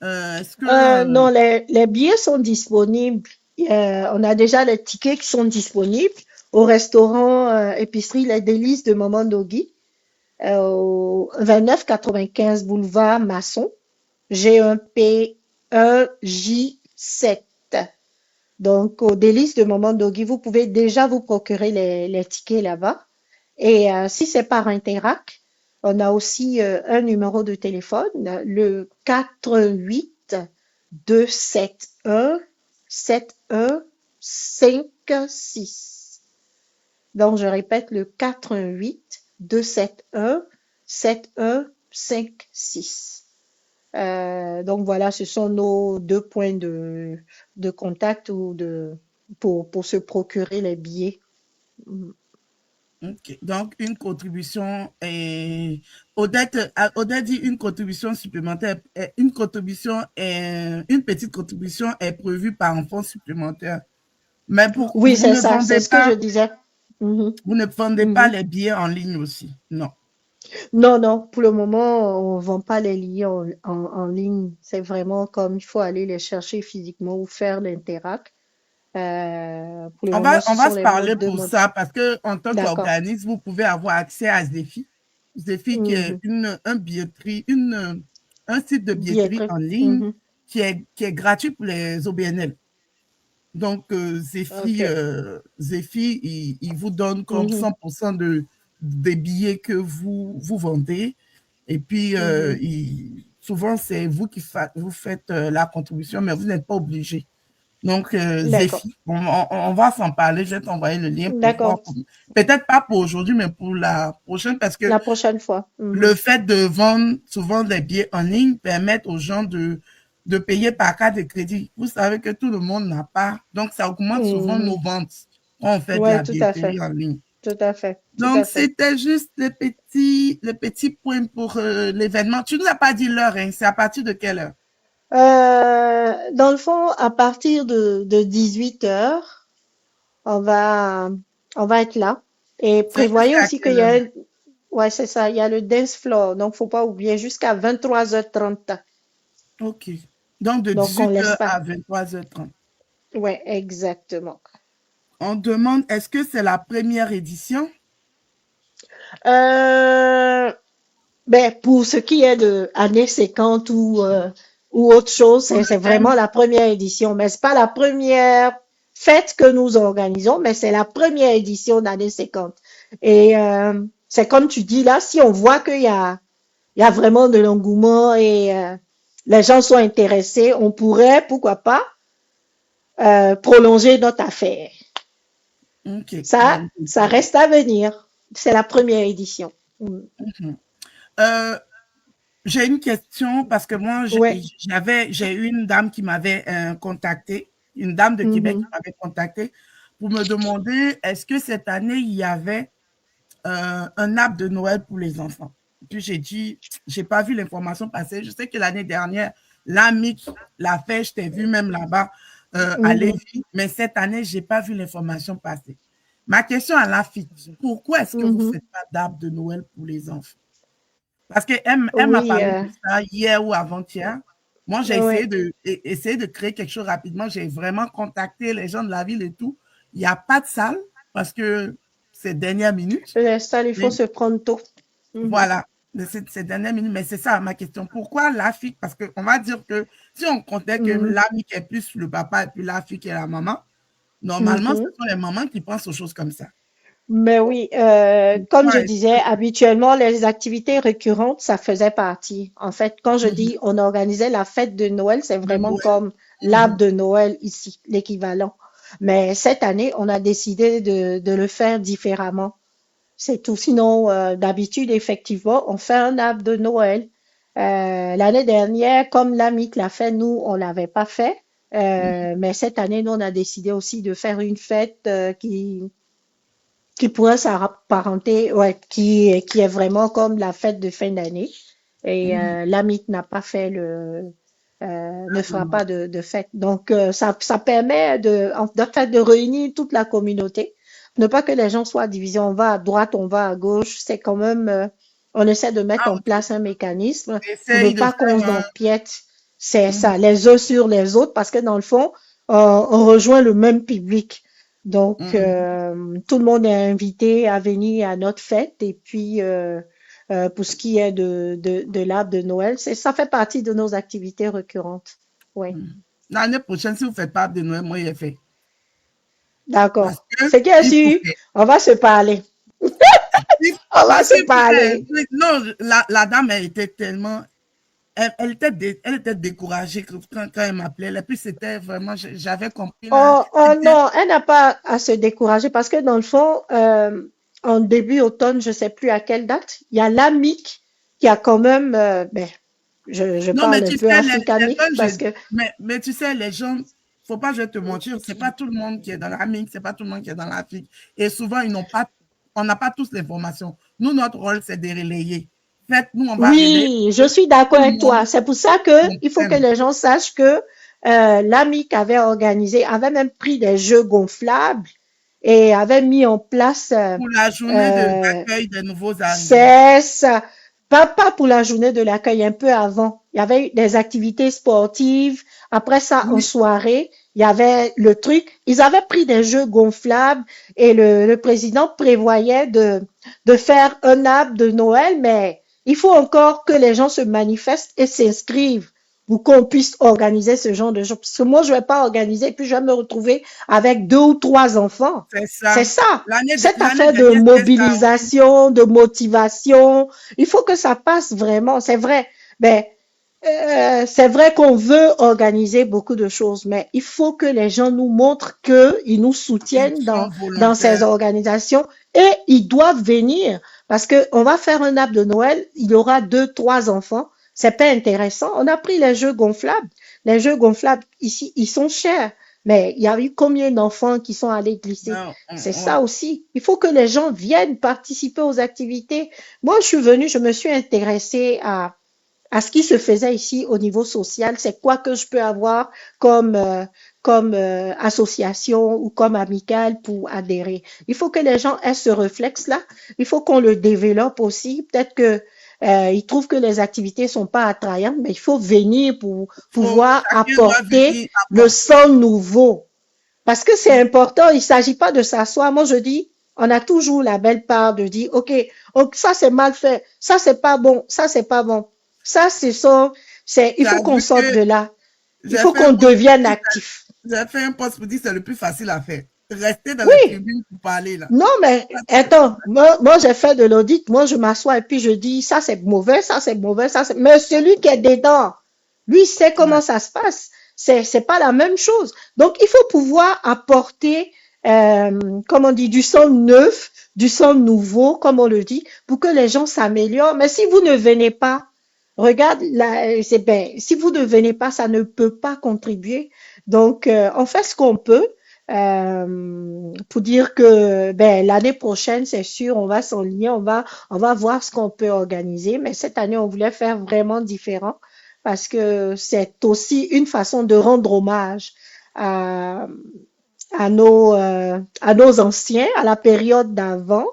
Est-ce que... Non, les billets sont disponibles. On a déjà les tickets qui sont disponibles au restaurant épicerie Les Délices de Maman Doggy. Au 2995 boulevard Masson, G1P1J7. Donc, au délice de Maman Doggy, vous pouvez déjà vous procurer les tickets là-bas. Et si c'est par Interac, on a aussi un numéro de téléphone, le 48-271-7156. Donc, je répète, le 418-271-7156. Donc, voilà, ce sont nos deux points de contact pour se procurer les billets. OK. Donc, une contribution est... Odette dit une contribution supplémentaire. Une petite contribution est prévue par enfant supplémentaire. Mais Oui, c'est ça, c'est ce que je disais. Mhm, vous ne vendez pas mhm. les billets en ligne aussi. Non. Non, non, pour le moment, on ne vend pas les liens en ligne. C'est vraiment comme il faut aller les chercher physiquement ou faire l'interact. Pour le moment, On ce va sont se les parler modes de pour mode. ça parce que en tant D'accord. qu'organisme, vous pouvez avoir accès à Zephy. Zephy qui est Mhm. un billetterie, un site de billetterie Billetterie. en ligne Mhm. qui est gratuit pour les OBNL. Donc, OK. Zephy il vous donne comme Mhm. 100% des billets que vous vendez. Et puis, Mhm. souvent, c'est vous vous faites la contribution, mais vous n'êtes pas obligé. Donc, D'accord. Zephy, on va s'en parler. Je vais t'envoyer le lien pour voir. D'accord. Peut-être pas pour aujourd'hui, mais pour la prochaine, parce que La prochaine fois. le Mhm. fait de vendre souvent des billets en ligne permet aux gens de payer par carte de crédit. Vous savez que tout le monde n'a pas. Donc, ça augmente souvent nos Mhm. ventes quand on fait de Ouais, la tout à fait. billetterie en ligne. Tout à fait. Tout Donc, à fait. c'était juste les petits points pour l'événement. Tu ne nous as pas dit l'heure, hein? C'est à partir de quelle heure? Dans le fond, à partir de 18 heures, on va, on va être là. Et C'est prévoyez jusqu'à aussi qu'il quelle y heure? a, ouais, c'est ça, il y a le dance floor. Donc, faut pas oublier jusqu'à 23h30. OK. Donc, de Donc, on laisse 18h pas. à 23h30. Ouais, exactement. On demande, est-ce que c'est la première édition? Euh, ben, pour ce qui est de années 50 ou autre chose, Pour le c'est vraiment thème? la première édition. Mais c'est pas la première fête que nous organisons, mais c'est la première édition d'année 50. Et c'est comme tu dis là, si on voit il y a vraiment de l'engouement et les gens sont intéressés, on pourrait, pourquoi pas, prolonger notre affaire. OK. Ça reste à venir. C'est la première édition. Mm. Mhm. Euh, j'ai une question parce que moi, Ouais. j'ai eu une dame qui m'avait contacté, une dame de Québec qui Mhm. m'avait contacté pour me demander est-ce que cette année, il y avait un arbre de Noël pour les enfants. Puis j'ai dit, j'ai pas vu l'information passer. Je sais que l'année dernière, l'AMIC l'a fait, je t'ai vu même là-bas à Mhm. Lévis, mais cette année, j'ai pas vu l'information passer. Ma question à l'AFIC, pourquoi est-ce que vous ne Mhm. faites pas d'arbre de Noël pour les enfants? Parce qu'elle m'a Oui, parlé de ça hier ou avant-hier. Moi, j'ai ouais. essayé de créer quelque chose rapidement. J'ai vraiment contacté les gens de la ville et tout. Il n'y a pas de salle parce que c'est dernière minute. Ça, il faut Mais se prendre tôt. Mhm. voilà, c'est dernière minute. Mais c'est ça ma question. Pourquoi la fille? Parce qu'on va dire que si on comptait que Mhm. l'ami qui est plus le papa et puis la fille qui est la maman, normalement, ce Mhm. sont les mamans qui pensent aux choses comme ça. Mais oui, comme je Pourquoi est-ce disais, que... habituellement, les activités récurrentes, ça faisait partie. En fait, quand je Mhm. dis on organisait la fête de Noël, c'est De vraiment Noël. comme l'arbre Mhm. de Noël ici, l'équivalent. Mais cette année, on a décidé de le faire différemment. C'est tout. Sinon, d'habitude, effectivement, on fait un arbre de Noël. L'année dernière, comme l'AMIC l'a fait, nous, on l'avait pas fait. Mais cette année, nous, on a décidé aussi de faire une fête qui pourrait s'apparenter, ouais, qui est vraiment comme la fête de fin d'année. Et Mhm. l'AMIC n'a pas fait ne fera pas de fête. Donc, ça permet de fait, de réunir toute la communauté. Ne pas que les gens soient divisés. On va à droite, on va à gauche. C'est quand même, on essaie de mettre Ah, en ok. place un mécanisme pour ne Essaye de pas qu'on faire empiète. C'est mhm, ça, les uns sur les autres, parce que dans le fond, on rejoint le même public. Donc, mhm. tout le monde est invité à venir à notre fête. Et puis, pour ce qui est de l'arbre de Noël, ça fait partie de nos activités récurrentes. Oui, L'année prochaine, si vous ne faites pas de Noël, moi, il est fait. Parce d'accord. que Ce qui est il faut sûr, faire. on va se parler. On va Parce se qu'il faut faire. parler. Non, la dame, elle était tellement. Elle était découragée quand elle m'appelait. Et puis, c'était vraiment. J'avais compris là. Oh, oh non, elle n'a pas à se décourager parce que dans le fond, en début automne, je sais plus à quelle date, il y a l'AMIC qui a quand même, ben, je Non, mais parle un tu peu sais, africanique parce que mais tu sais, les gens, faut pas, je vais te mentir, c'est pas tout le monde qui est dans la mine, c'est pas tout le monde qui est dans l'Afrique. Et souvent, on n'a pas tous l'information. Nous, notre rôle, c'est de relayer. Faites, nous, on va relayer oui, je pour que suis tout d'accord le avec monde toi. C'est pour ça que il faut que comprenne. les gens sachent que l'AMIC avait organisé, avait même pris des jeux gonflables et avait mis en place Pour la journée euh, d'accueil des nouveaux arrivants. c'est ça. Pas pour la journée de l'accueil, un peu avant. Il y avait des activités sportives. Après ça, en Oui, soirée, il y avait le truc. Ils avaient pris des jeux gonflables et le président prévoyait de faire un arbre de Noël, mais il faut encore que les gens se manifestent et s'inscrivent pour qu'on puisse organiser ce genre de choses. Parce que moi, je vais pas organiser, puis je vais me retrouver avec deux ou trois enfants. c'est C'est ça. ça. Cette L'année affaire de dernière, c'était ça aussi. mobilisation, de motivation, il faut que ça passe vraiment. C'est vrai. Ben, c'est vrai qu'on veut organiser beaucoup de choses, mais il faut que les gens nous montrent qu'ils nous Ils soutiennent sont dans ces volontaires. organisations et ils doivent venir parce que on va faire un arbre de Noël, il y aura deux, trois enfants. C'est pas intéressant. On a pris les jeux gonflables. Les jeux gonflables ici, ils sont chers. Mais il y a eu combien d'enfants qui sont allés glisser? Non, C'est ça aussi. Il faut que les gens viennent participer aux activités. Moi, je suis venue, je me suis intéressée à ce qui se faisait ici au niveau social. C'est quoi que je peux avoir comme, association ou comme amicale pour adhérer. Il faut que les gens aient ce réflexe-là. Il faut qu'on le développe aussi. Peut-être que ils trouvent que les activités sont pas attrayantes, mais il faut venir pour pouvoir Chacun doit apporter venir le apporter. sang nouveau. Parce que c'est important, il s'agit pas de s'asseoir. Moi, je dis, on a toujours la belle part de dire, OK, ça c'est mal fait, ça c'est pas bon, ça c'est pas bon. Ça, il Tu faut as qu'on vu sorte que de là. Il j'ai faut fait un qu'on post pour devienne dire, actif. j'ai fait un post pour dire c'est le plus facile à faire. Rester dans les Oui, tribunes pour parler là. non, mais attends, moi j'ai fait de l'audit, moi je m'assois et puis je dis ça c'est mauvais, ça c'est mauvais, ça c'est. Mais celui qui est dedans, lui il sait Ouais. comment ça se passe. C'est pas la même chose. Donc il faut pouvoir apporter, comme on dit, du sang neuf, du sang nouveau, comme on le dit, pour que les gens s'améliorent. Mais si vous ne venez pas, regarde, là, c'est ben, si vous ne venez pas, ça ne peut pas contribuer. Donc on fait ce qu'on peut pour dire que ben, l'année prochaine, c'est sûr, on va s'enligner, on va voir ce qu'on peut organiser. Mais cette année, on voulait faire vraiment différent parce que c'est aussi une façon de rendre hommage à, à nos anciens, à la période d'avant,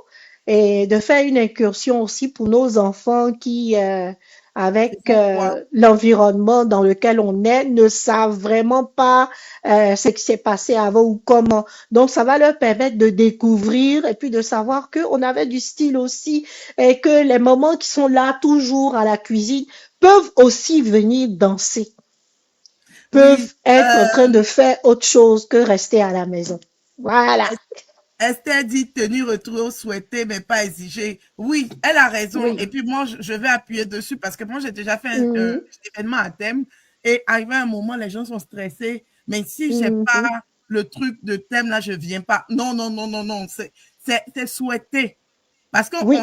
et de faire une incursion aussi pour nos enfants qui, Ils avec vont voir. l'environnement dans lequel on est, ne savent vraiment pas ce qui s'est passé avant ou comment. Donc, ça va leur permettre de découvrir et puis de savoir qu'on avait du style aussi et que les mamans qui sont là toujours à la cuisine peuvent aussi venir danser, Oui, peuvent être en train de faire autre chose que rester à la maison. Voilà. Esther dit tenir retour souhaité mais pas exigé. Oui, elle a raison. Et Oui. puis moi, je vais appuyer dessus parce que moi, j'ai déjà fait un Mhm. événement à thème et arrivé à un moment, les gens sont stressés. Mais si j'ai pas Mhm. le truc de thème là, je viens pas. Non, non, non, non, non. C'est souhaité. Parce Oui.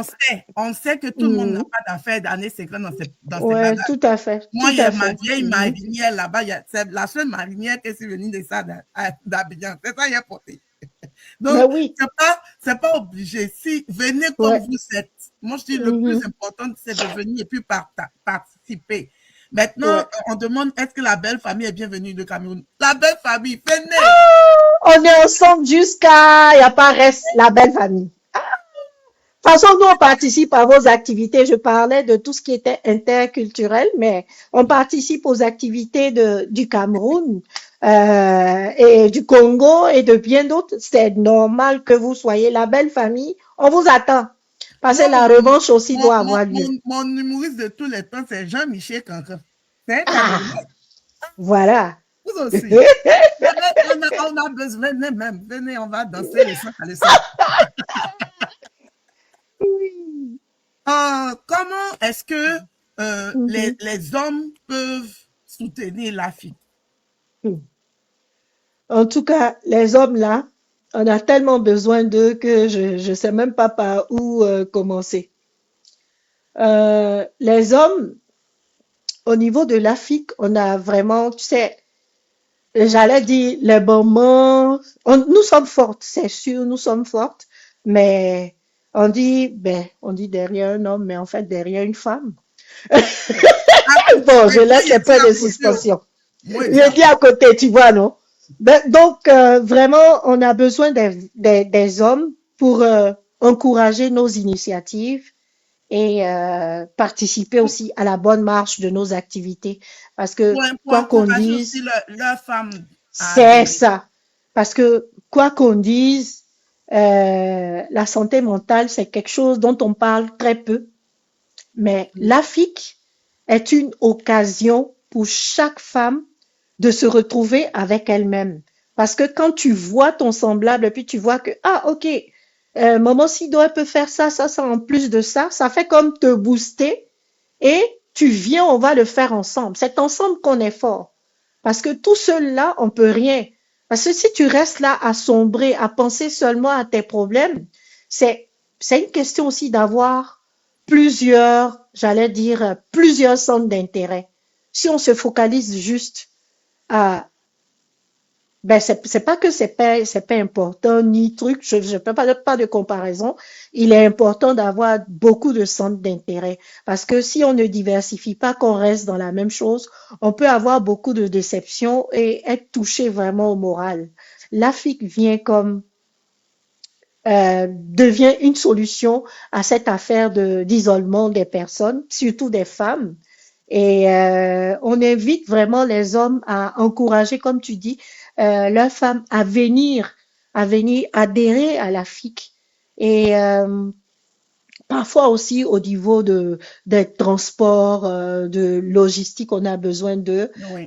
on sait que tout le monde n'a Mhm. pas d'affaires d'année secrète dans ces Ouais, bagages. tout à fait, Moi, tout il y à a ma fait. vieille Mhm. marinière là-bas. C'est la seule marinière qui est venue de ça d'Abidjan. C'est ça, il y a porté. Mais Donc, oui, c'est pas obligé. Si venez comme ouais. vous êtes. Moi, je dis le plus Mhm. important, c'est de venir et puis participer. Maintenant, Ouais. on demande est-ce que la belle famille est bienvenue de Cameroun? La belle famille, venez! On est ensemble jusqu'à, il n'y a pas reste la belle famille. De toute façon, nous, on participe à vos activités. Je parlais de tout ce qui était interculturel, mais on participe aux activités du Cameroun et du Congo et de bien d'autres. C'est normal que vous soyez la belle famille. On vous attend. Parce que Moi, la revanche aussi doit avoir lieu. mon humoriste de tous les temps, c'est Jean-Michel Cancan. C'est un Ah, Camerounais. voilà. Vous aussi. On a besoin, venez même. Venez, on va danser le sang à le sang. Comment est-ce que Mhm. les hommes peuvent soutenir la fille? En tout cas, les hommes là, on a tellement besoin d'eux que je sais même pas par où commencer. Les hommes, au niveau de l'Afrique, on a vraiment, tu sais, j'allais dire les moments, nous sommes fortes, c'est sûr, nous sommes fortes, mais on dit derrière un homme, mais en fait derrière une femme. Bon, je Moi, laisse il un dit peu à de côté. suspension. Moi, il dit Je à dis côté. à côté, tu vois, non? Donc, vraiment, on a besoin des hommes pour encourager nos initiatives et participer aussi à la bonne marche de nos activités. Parce que, Pour quoi qu'on encourager aussi dise, leur femme à c'est donner. ça. Parce que, quoi qu'on dise, la santé mentale, c'est quelque chose dont on parle très peu. Mais l'AFIC est une occasion pour chaque femme de se retrouver avec elle-même. Parce que quand tu vois ton semblable et puis tu vois que, ah, ok, maman Sido, elle peut faire ça, ça, ça, en plus de ça, ça fait comme te booster et tu viens, on va le faire ensemble. C'est ensemble qu'on est fort. Parce que tout seul là, on peut rien. Parce que si tu restes là à sombrer, à penser seulement à tes problèmes, c'est, c'est une question aussi d'avoir plusieurs, j'allais dire, plusieurs centres d'intérêt. Si on se focalise juste à, ben c'est pas que c'est pas important ni truc, je peux pas de comparaison. Il est important d'avoir beaucoup de centres d'intérêt parce que si on ne diversifie pas, qu'on reste dans la même chose, on peut avoir beaucoup de déceptions et être touché vraiment au moral. L'Afrique vient comme devient une solution à cette affaire d'isolement des personnes, surtout des femmes. Et on invite vraiment les hommes à encourager, comme tu dis, leurs femmes à venir adhérer à la FIC. Et parfois aussi au niveau des transports, de logistique, on a besoin de Oui.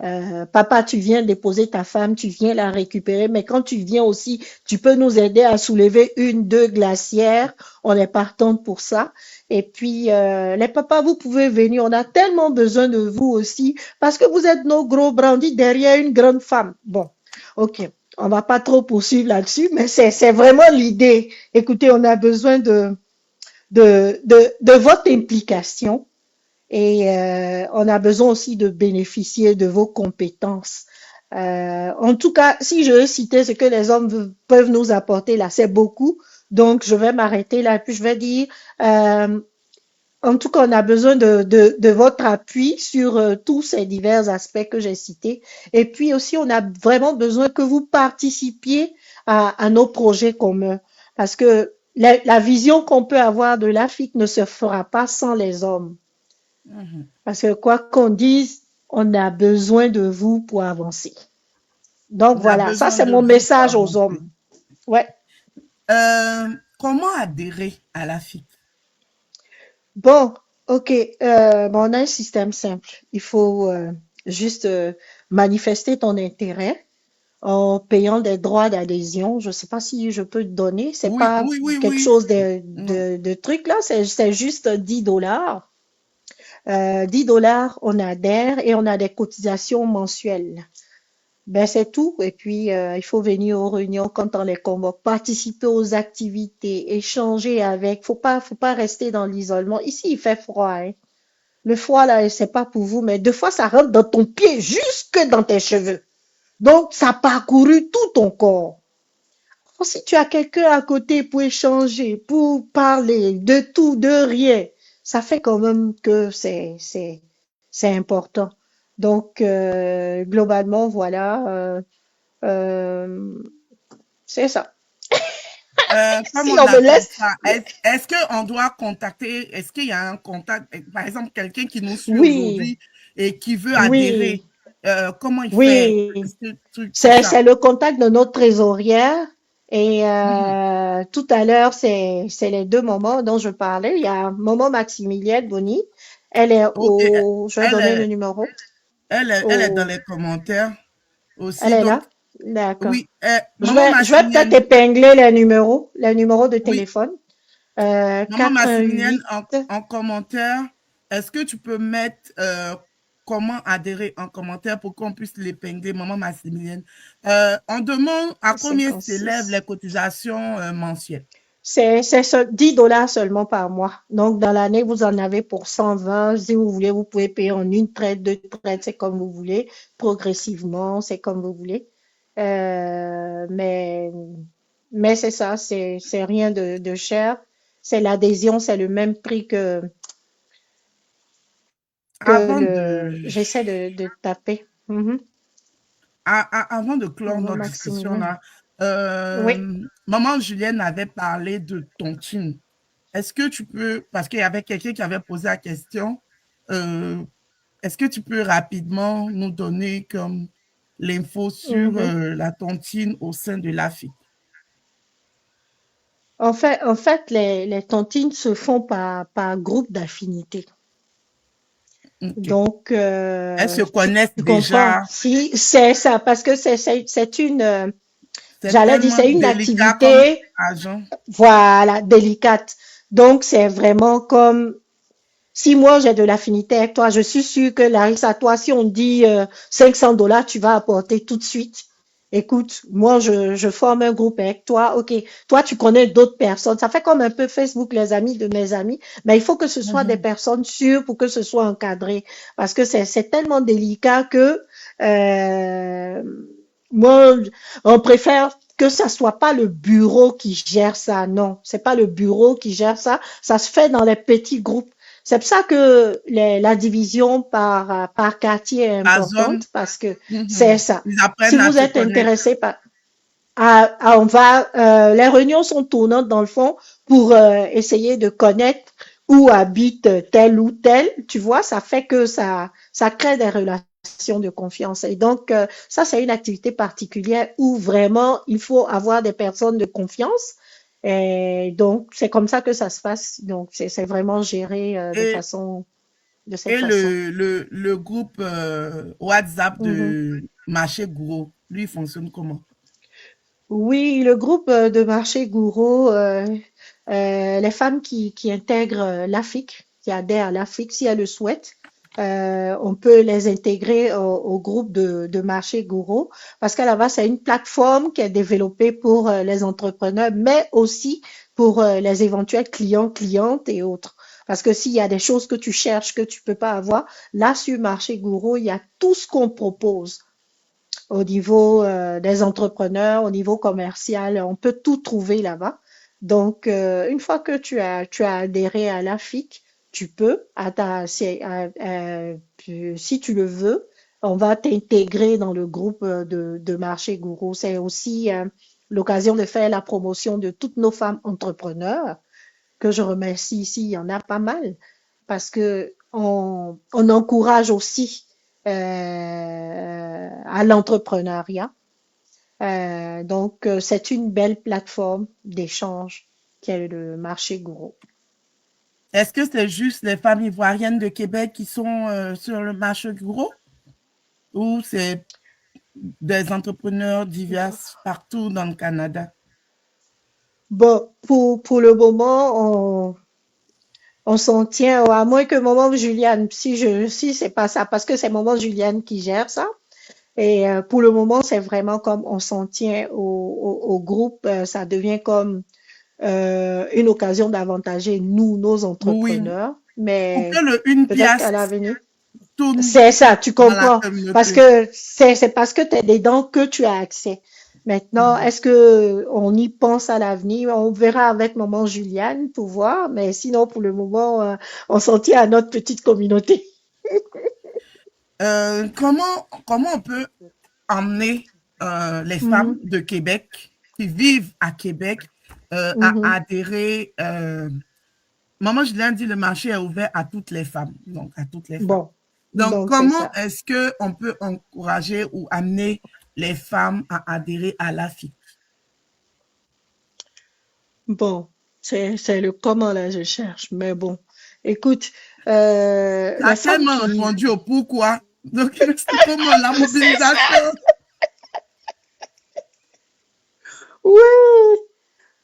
papa, tu viens déposer ta femme, tu viens la récupérer, mais quand tu viens aussi, tu peux nous aider à soulever une, deux glacières. On est partante pour ça. Et puis, les papas, vous pouvez venir. On a tellement besoin de vous aussi parce que vous êtes nos gros brandis derrière une grande femme. Bon, ok. On va pas trop poursuivre là-dessus, mais c'est vraiment l'idée. Écoutez, on a besoin de votre implication et on a besoin aussi de bénéficier de vos compétences. En tout cas, si je veux citer ce que les hommes peuvent nous apporter là, c'est beaucoup. Donc, je vais m'arrêter là, puis je vais dire, euh, en tout cas, on a besoin de votre appui sur tous ces divers aspects que j'ai cités. Et puis aussi, on a vraiment besoin que vous participiez à nos projets communs. Parce que la vision qu'on peut avoir de l'Afrique ne se fera pas sans les hommes. Mhm. Parce que quoi qu'on dise, on a besoin de vous pour avancer. Donc On a voilà, ça besoin c'est de mon vous pour message aux avancer. hommes. Ouais. Comment adhérer à la FIC? Bon, ok. Bon, on a un système simple. Il faut juste manifester ton intérêt en payant des droits d'adhésion. Je ne sais pas si je peux te donner. C'est Oui, pas oui, oui, quelque oui. chose Non. de truc là. C'est juste 10 dollars. 10 dollars, on adhère et on a des cotisations mensuelles. Ben, c'est tout. Et puis, il faut venir aux réunions quand on les convoque, participer aux activités, échanger avec. Faut pas rester dans l'isolement. Ici, il fait froid, hein. Le froid, là, c'est pas pour vous, mais deux fois, ça rentre dans ton pied, jusque dans tes cheveux. Donc, ça a parcouru tout ton corps. Alors, si tu as quelqu'un à côté pour échanger, pour parler de tout, de rien, ça fait quand même que c'est important. Donc, globalement, voilà, c'est ça. Comme Si on on me appelle laisse, ça, est-ce qu'on doit contacter, est-ce qu'il y a un contact, par exemple, quelqu'un qui nous suit oui, aujourd'hui et qui veut adhérer, oui, comment il fait? oui. Ce truc, tout ça. C'est le contact de notre trésorière. Et Mhm. tout à l'heure, c'est les deux moments dont je parlais. Il y a Momo Maximilienne Boni. Elle est Ok, je vais elle donner le est, numéro. elle est dans Au, les commentaires elle aussi. est Donc, là? D'accord. oui, Maman Je vais peut-être Massimienne, épingler les numéros de oui, téléphone. Maman Massimilienne, 88. en commentaire, est-ce que tu peux mettre comment adhérer en commentaire pour qu'on puisse l'épingler, Maman Massimilienne? On demande à combien s'élèvent 56. les cotisations mensuelles. C'est 10 dollars seulement par mois. Donc, dans l'année, vous en avez pour 120. Si vous voulez, vous pouvez payer en une traite, deux traites, c'est comme vous voulez. Progressivement, c'est comme vous voulez. Euh, mais, mais c'est ça, c'est rien de cher. C'est l'adhésion, c'est le même prix Avant de, j'essaie de taper. Mhm. avant de clore Maman notre discussion Maximilien. là, Oui. Maman Julienne avait parlé de tontine. Est-ce que tu peux, parce qu'il y avait quelqu'un qui avait posé la question, euh, est-ce que tu peux rapidement nous donner comme l'info sur Mhm. la tontine au sein de l'AFIC? En fait, les tontines se font par groupe d'affinité. Ok. Donc, Elles se connaissent tu comprends? déjà. Si c'est ça, parce que c'est C'est j'allais dire, tellement c'est une délicat comme activité, agent. voilà, délicate. Donc, c'est vraiment comme, si moi j'ai de l'affinité avec toi, je suis sûre que Larissa, toi, si on dit 500 dollars, tu vas apporter tout de suite. Écoute, moi, je forme un groupe avec toi. OK, toi, tu connais d'autres personnes. Ça fait comme un peu Facebook, les amis de mes amis. Mais il faut que ce soit des Mhm. personnes sûres pour que ce soit encadré. Parce que c'est tellement délicat que euh, moi, on préfère que ça soit pas le bureau qui gère ça. Non, c'est pas le bureau qui gère ça. Ça se fait dans les petits groupes. C'est pour ça que la division par quartier est La zone, importante parce que c'est mhm. ça. Ils Si apprennent à vous se êtes connaître. intéressé par, les réunions sont tournantes dans le fond pour essayer de connaître où habite tel ou tel. Tu vois, ça fait que ça crée des relations de confiance. Et donc, ça, c'est une activité particulière où vraiment il faut avoir des personnes de confiance. Et donc, c'est comme ça que ça se passe. Donc, c'est vraiment géré Et, de cette et façon. le groupe WhatsApp Mhm. de Marché Gros, lui, fonctionne comment? Oui, le groupe de marché Gouraud, les femmes qui intègrent l'Afrique, qui adhèrent à l'Afrique, si elles le souhaitent, on peut les intégrer au groupe de marché Gouraud parce qu'à la base, c'est une plateforme qui est développée pour les entrepreneurs, mais aussi pour les éventuels clients, clientes et autres. Parce que s'il y a des choses que tu cherches que tu peux pas avoir, là, sur marché Gouraud, il y a tout ce qu'on propose au niveau des entrepreneurs, au niveau commercial. On peut tout trouver là-bas. Donc, une fois que tu as adhéré à l'AFIC, tu peux, si tu le veux, on va t'intégrer dans le groupe de Marché Gourou. C'est aussi l'occasion de faire la promotion de toutes nos femmes entrepreneurs, que je remercie ici. Il y en a pas mal parce que on encourage aussi à l'entrepreneuriat. Donc, c'est une belle plateforme d'échange qu'est le marché Gourou. Est-ce que c'est juste les femmes ivoiriennes de Québec qui sont sur le Marché Gros ou c'est des entrepreneurs divers partout dans le Canada? Bon, pour le moment, on s'en tient, à moins que maman Juliane, si c'est pas ça, parce que c'est maman Juliane qui gère ça. Et pour le moment, c'est vraiment comme on s'en tient au groupe, ça devient comme une occasion d'avantager nous, nos Oui, entrepreneurs. pour que Mais une peut-être pièce qu'à l'avenir, tourne c'est ça, tu dans la comprends. Parce communauté. que c'est parce que tu es dedans que tu as accès. Maintenant, Mhm. est-ce que on y pense à l'avenir? On verra avec maman Juliane pour voir, mais sinon, pour le moment, on s'en tient à notre petite communauté. Comment on peut emmener les femmes Mhm, de Québec qui vivent à Québec à mhm. adhérer Maman Julien dit le marché est ouvert à toutes les femmes, donc à toutes les femmes. Bon, Donc, donc c'est comment ça. est-ce qu'on peut encourager ou amener les femmes à adhérer à l'AFI? Bon, c'est le comment là, je cherche. Mais bon, écoute, Tu as les femmes tellement qui, répondu au pourquoi. Donc, c'est comment la mobilisation? ouais,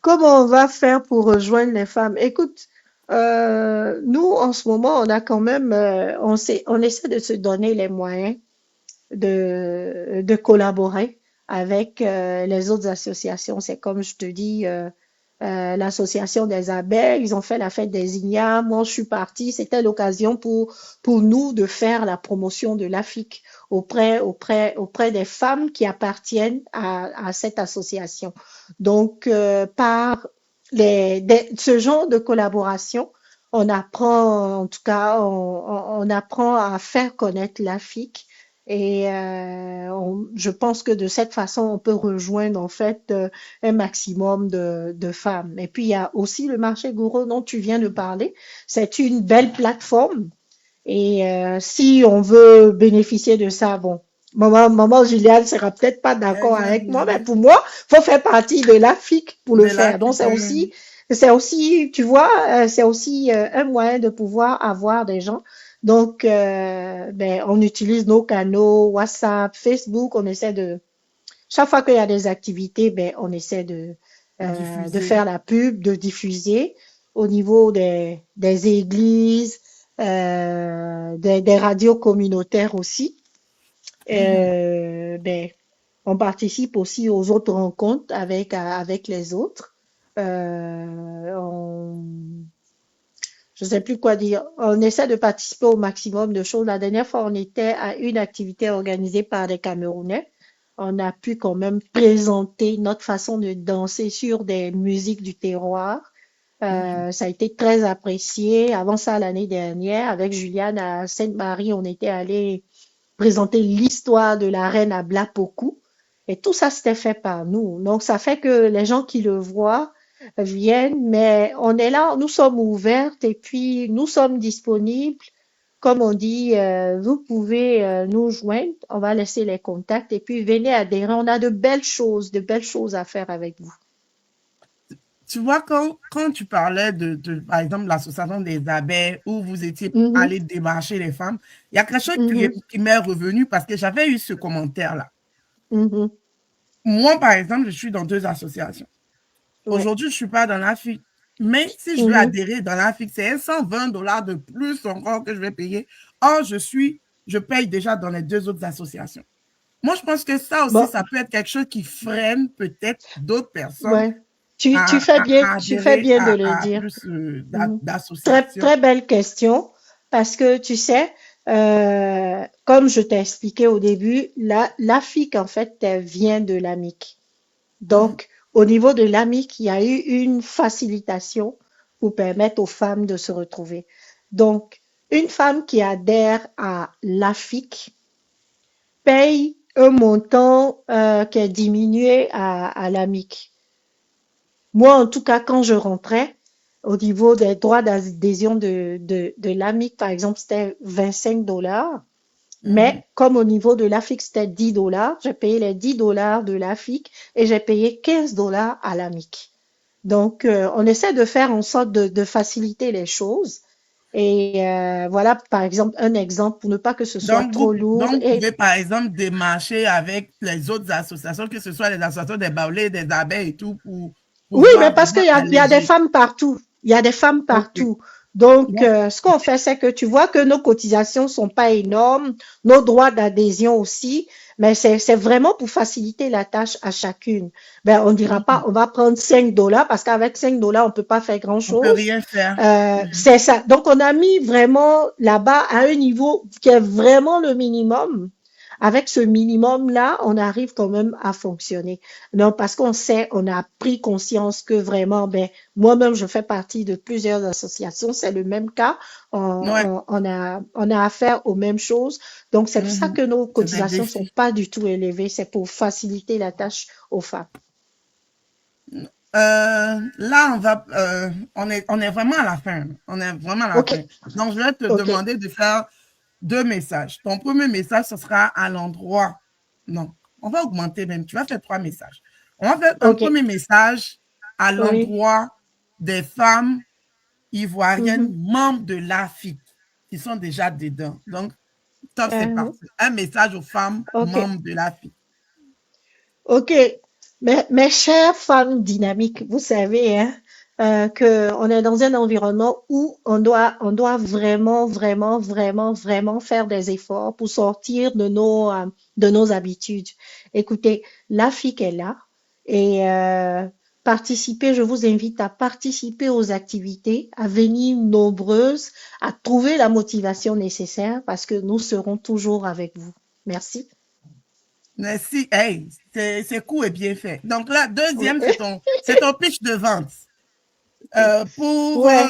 comment on va faire pour rejoindre les femmes? Écoute, nous, en ce moment, on a quand même, on essaie de se donner les moyens de collaborer avec les autres associations. C'est comme je te dis, l'association des abeilles, ils ont fait la fête des ignames. Moi, je suis partie. C'était l'occasion pour nous de faire la promotion de l'AFIC auprès des femmes qui appartiennent à cette association. Donc, par ce genre de collaboration, on apprend, en tout cas, on apprend à faire connaître l'AFIC et je pense que de cette façon, on peut rejoindre en fait un maximum de femmes. Et puis, il y a aussi le marché Gouro dont tu viens de parler. C'est une belle plateforme. Et si on veut bénéficier de ça, bon, maman Juliane sera peut-être pas d'accord avec moi, mais Exactement. pour moi, faut faire partie de l'AFIC pour le De faire. Donc, c'est aussi, tu vois, c'est aussi un moyen de pouvoir avoir des gens. Donc, ben, on utilise nos canaux, WhatsApp, Facebook, on essaie chaque fois qu'il y a des activités, ben, on essaie de diffuser. faire la pub, de diffuser au niveau des églises, des radios communautaires aussi. Mhm. Ben, on participe aussi aux autres rencontres avec les autres. On, je sais plus quoi dire. On essaie de participer au maximum de choses. La dernière fois, on était à une activité organisée par des Camerounais. On a pu quand même présenter notre façon de danser sur des musiques du terroir. Mhm. Ça a été très apprécié. Avant ça, l'année dernière, avec Juliane à Sainte-Marie, on était allé présenter l'histoire de la reine à Blapokou. Et tout ça, c'était fait par nous. Donc, ça fait que les gens qui le voient viennent, mais on est là, nous sommes ouvertes et puis nous sommes disponibles. Comme on dit, vous pouvez nous joindre. On va laisser les contacts et puis venez adhérer. On a de belles choses à faire avec vous. Tu vois, quand tu parlais par exemple, l'association des abeilles où vous étiez Mhm, allé démarcher les femmes, il y a quelque chose mhm, qui m'est revenu parce que j'avais eu ce commentaire-là. mhm. Moi, par exemple, je suis dans deux associations. Ouais. Aujourd'hui, je ne suis pas dans l'Afrique. Mais si je veux Mhm. adhérer dans l'Afrique, c'est 120 $ de plus encore que je vais payer. Or, je paye déjà dans les deux autres associations. Moi, je pense que ça aussi, Bon, ça peut être quelque chose qui freine peut-être d'autres personnes ouais. Tu fais adhérer bien de le à dire. plus Mhm. Très, d'associations. très belle question parce que tu sais, comme je t'ai expliqué au début, l'AFIC, en fait, elle vient de l'AMIC. Mhm. Donc, au niveau de l'AMIC, il y a eu une facilitation pour permettre aux femmes de se retrouver. Donc, une femme qui adhère à l'AFIC paye un montant qui est diminué à l'AMIC. Moi, en tout cas, quand je rentrais, au niveau des droits d'adhésion de l'AMIC, par exemple, c'était 25 $. Mhm. Mais comme au niveau de l'AFIC, c'était 10 $, j'ai payé les 10 $ de l'AFIC et j'ai payé 15 $ à l'AMIC. Donc, on essaie de faire en sorte de faciliter les choses. Et voilà, par exemple, un exemple pour ne pas que ce soit trop lourd. Donc, vous Et pouvez, par exemple, démarcher avec les autres associations, que ce soit les associations des baoulés, des abeilles et tout, pour oui, mais pouvoir parce vraiment il y a des alléger. femmes partout. Il y a des femmes OK. partout. Donc, Donc, ce qu'on fait, c'est que tu vois que nos cotisations sont pas énormes, nos droits d'adhésion aussi, mais c'est vraiment pour faciliter la tâche à chacune. Ben, on dira pas, mhm. on va prendre 5 $ parce qu'avec 5 $ on peut pas faire On peut grand-chose. rien faire. Mhm. C'est ça. Donc, on a mis vraiment là-bas à un niveau qui est vraiment le minimum. Avec ce minimum-là, on arrive quand même à fonctionner. Non, parce qu'on sait, on a pris conscience que vraiment, ben, moi-même, je fais partie de plusieurs associations, c'est le même cas, Ouais. on a affaire aux mêmes choses. Donc, c'est pour ça Mhm. que nos C'est des cotisations sont défis. pas du tout élevées, c'est pour faciliter la tâche aux femmes. Là, on est vraiment à la fin. On est vraiment à la OK, fin. Donc, je vais te OK, demander de faire deux messages. Ton premier message, ce sera à l'endroit. Non, on va augmenter même. Tu vas faire trois messages. On va faire un OK, premier message à oui. l'endroit des femmes ivoiriennes Mhm, membres de l'AFIC qui sont déjà dedans. Donc, top, c'est mhm, parti. Un message aux femmes OK. membres de l'AFIC. Ok, mes chères femmes dynamiques, vous savez hein, que on est dans un environnement où on doit vraiment, vraiment, vraiment, vraiment faire des efforts pour sortir de nos habitudes. Écoutez, l'Afrique est là et participer, je vous invite à participer aux activités, à venir nombreuses, à trouver la motivation nécessaire parce que nous serons toujours avec vous. Merci. Merci. Hey, c'est cool et bien fait. Donc là, deuxième, c'est ton pitch de vente. Pour, Ouais.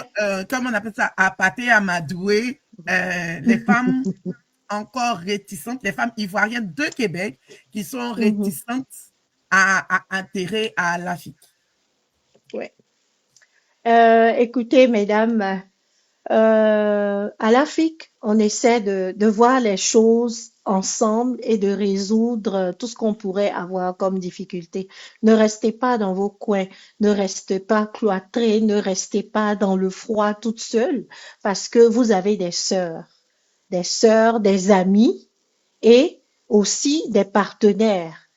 comment on appelle ça, à Pathé Amadoué, les femmes encore réticentes, les femmes ivoiriennes de Québec qui sont Mhm. réticentes à intégrer à l'Afrique. Ouais. Écoutez, mesdames, à l'Afrique, on essaie de voir les choses ensemble et de résoudre tout ce qu'on pourrait avoir comme difficulté. Ne restez pas dans vos coins, ne restez pas cloîtrés, ne restez pas dans le froid toute seule, parce que vous avez des sœurs, des amis et aussi des partenaires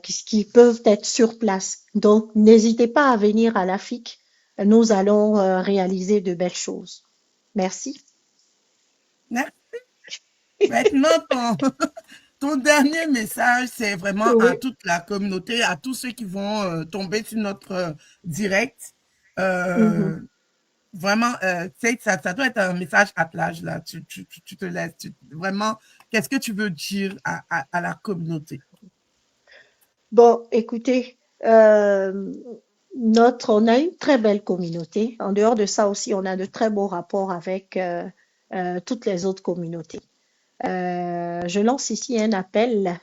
qui peuvent être sur place. Donc, n'hésitez pas à venir à l'AFIC. Nous allons réaliser de belles choses. Merci. Maintenant, ton dernier message, c'est vraiment à Oui. toute la communauté, à tous ceux qui vont tomber sur notre direct. Euh, Mhm. Vraiment, ça doit être un message à l'âge là. Tu te laisses. Vraiment, qu'est-ce que tu veux dire à la communauté? Bon, écoutez, on a une très belle communauté. En dehors de ça aussi, on a de très beaux rapports avec toutes les autres communautés. Je lance ici un appel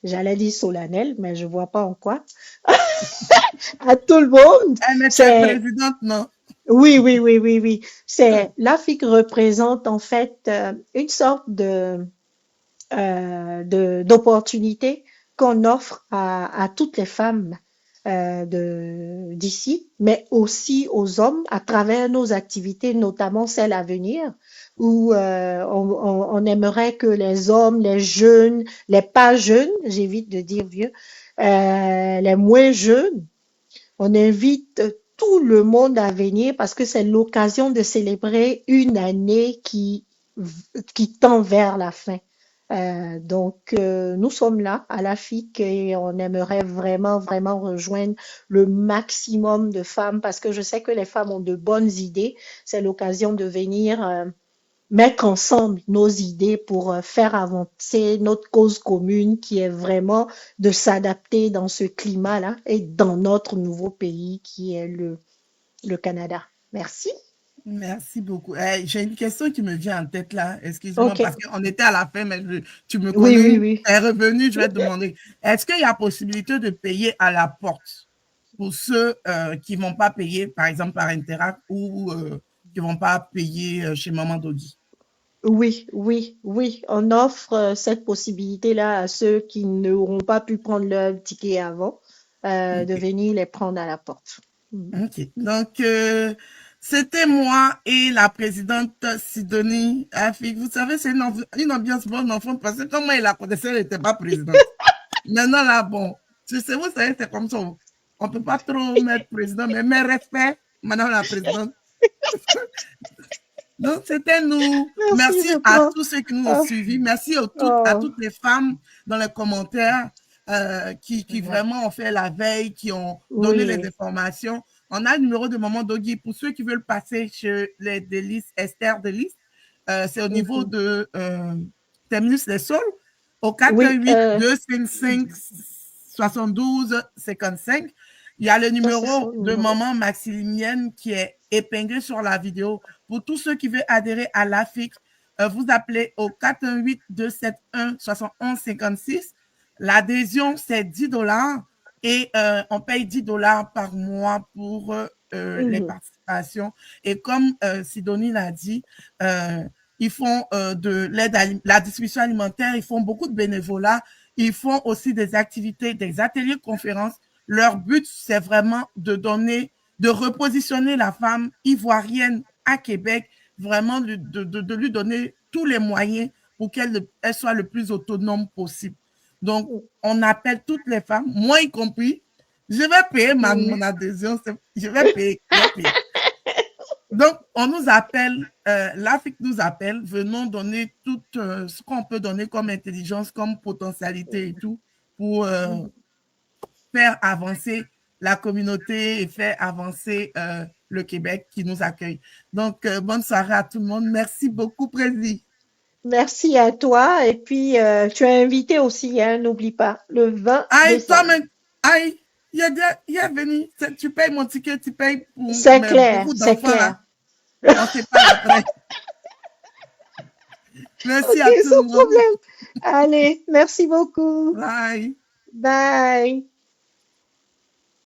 j'allais dire solennel, mais je vois pas en quoi, à tout le monde. Mais tu es C'est, présidente, non? oui, oui, oui, oui, oui. C'est, l'Afrique représente en fait une sorte d'opportunité qu'on offre à toutes les femmes d'ici, mais aussi aux hommes à travers nos activités, notamment celles à venir, où on aimerait que les hommes, les jeunes, les pas jeunes, j'évite de dire vieux, les moins jeunes, on invite tout le monde à venir parce que c'est l'occasion de célébrer une année qui tend vers la fin. Nous sommes là à l'AFIC et on aimerait vraiment, vraiment rejoindre le maximum de femmes parce que je sais que les femmes ont de bonnes idées. C'est l'occasion de venir mettre ensemble nos idées pour faire avancer notre cause commune qui est vraiment de s'adapter dans ce climat-là et dans notre nouveau pays qui est le Canada. Merci. Merci beaucoup. J'ai une question qui me vient en tête là. Excuse-moi, OK. parce qu'on était à la fin, mais tu me Oui, oui, connais, oui. tu es revenu, je vais te demander. Est-ce qu'il y a possibilité de payer à la porte pour ceux qui ne vont pas payer, par exemple, par Interact ou qui ne vont pas payer chez Maman Doggy? Oui, oui, oui. On offre cette possibilité-là à ceux qui n'auront pas pu prendre leur ticket avant, de OK. venir les prendre à la porte. Mhm. OK. Donc, c'était moi et la présidente Sidonie Afik. Vous savez, c'est une ambiance bonne enfant parce que comme moi, il la connaissait, elle n'était pas présidente. Maintenant, là, bon, vous savez, c'est comme ça. On ne peut pas trop mettre président, mais mes respects, madame la présidente. Donc, c'était nous. Merci, Merci je à prends. tous ceux qui nous ont Oh, suivis. Merci à oh, toutes les femmes dans les commentaires qui vraiment ont fait la veille, qui ont donné les oui. informations. On a le numéro de Maman Doggy pour ceux qui veulent passer chez les délices, Esther Délices. C'est au niveau Mhm. de Terminus Les Sols, au Oui, 418 255 72 55. Il y a le ça c'est son numéro de numéro. Maman Maximilienne qui est épinglé sur la vidéo. Pour tous ceux qui veulent adhérer à l'AFIC, vous appelez au 418-271-7156. L'adhésion, c'est 10 $ et on paye 10 $ par mois pour les Mhm. participations. Et comme Sidonie l'a dit, ils font de l'aide la distribution alimentaire, ils font beaucoup de bénévolat, ils font aussi des activités, des ateliers conférences. Leur but, c'est vraiment de donner, de repositionner la femme ivoirienne à Québec, vraiment de lui donner tous les moyens pour qu'elle soit le plus autonome possible. Donc, on appelle toutes les femmes, moi y compris. Je vais payer mon Oui. adhésion, je vais payer, je vais payer. Donc, on nous appelle, l'Afrique nous appelle, venons donner tout ce qu'on peut donner comme intelligence, comme potentialité et tout, pour faire avancer la communauté et faire avancer le Québec qui nous accueille. Donc, bonne soirée à tout le monde. Merci beaucoup, Président. Merci à toi. Et puis, tu es invité aussi, hein, n'oublie pas, le 20 Aïe, toi, décembre. même, aïe, il est venu. Tu payes mon ticket, tu payes pour C'est mais clair, beaucoup c'est d'enfants là. clair. On ne sait pas après. Merci Ok, à tout le sans monde. problème. Allez, merci beaucoup. Bye. Bye.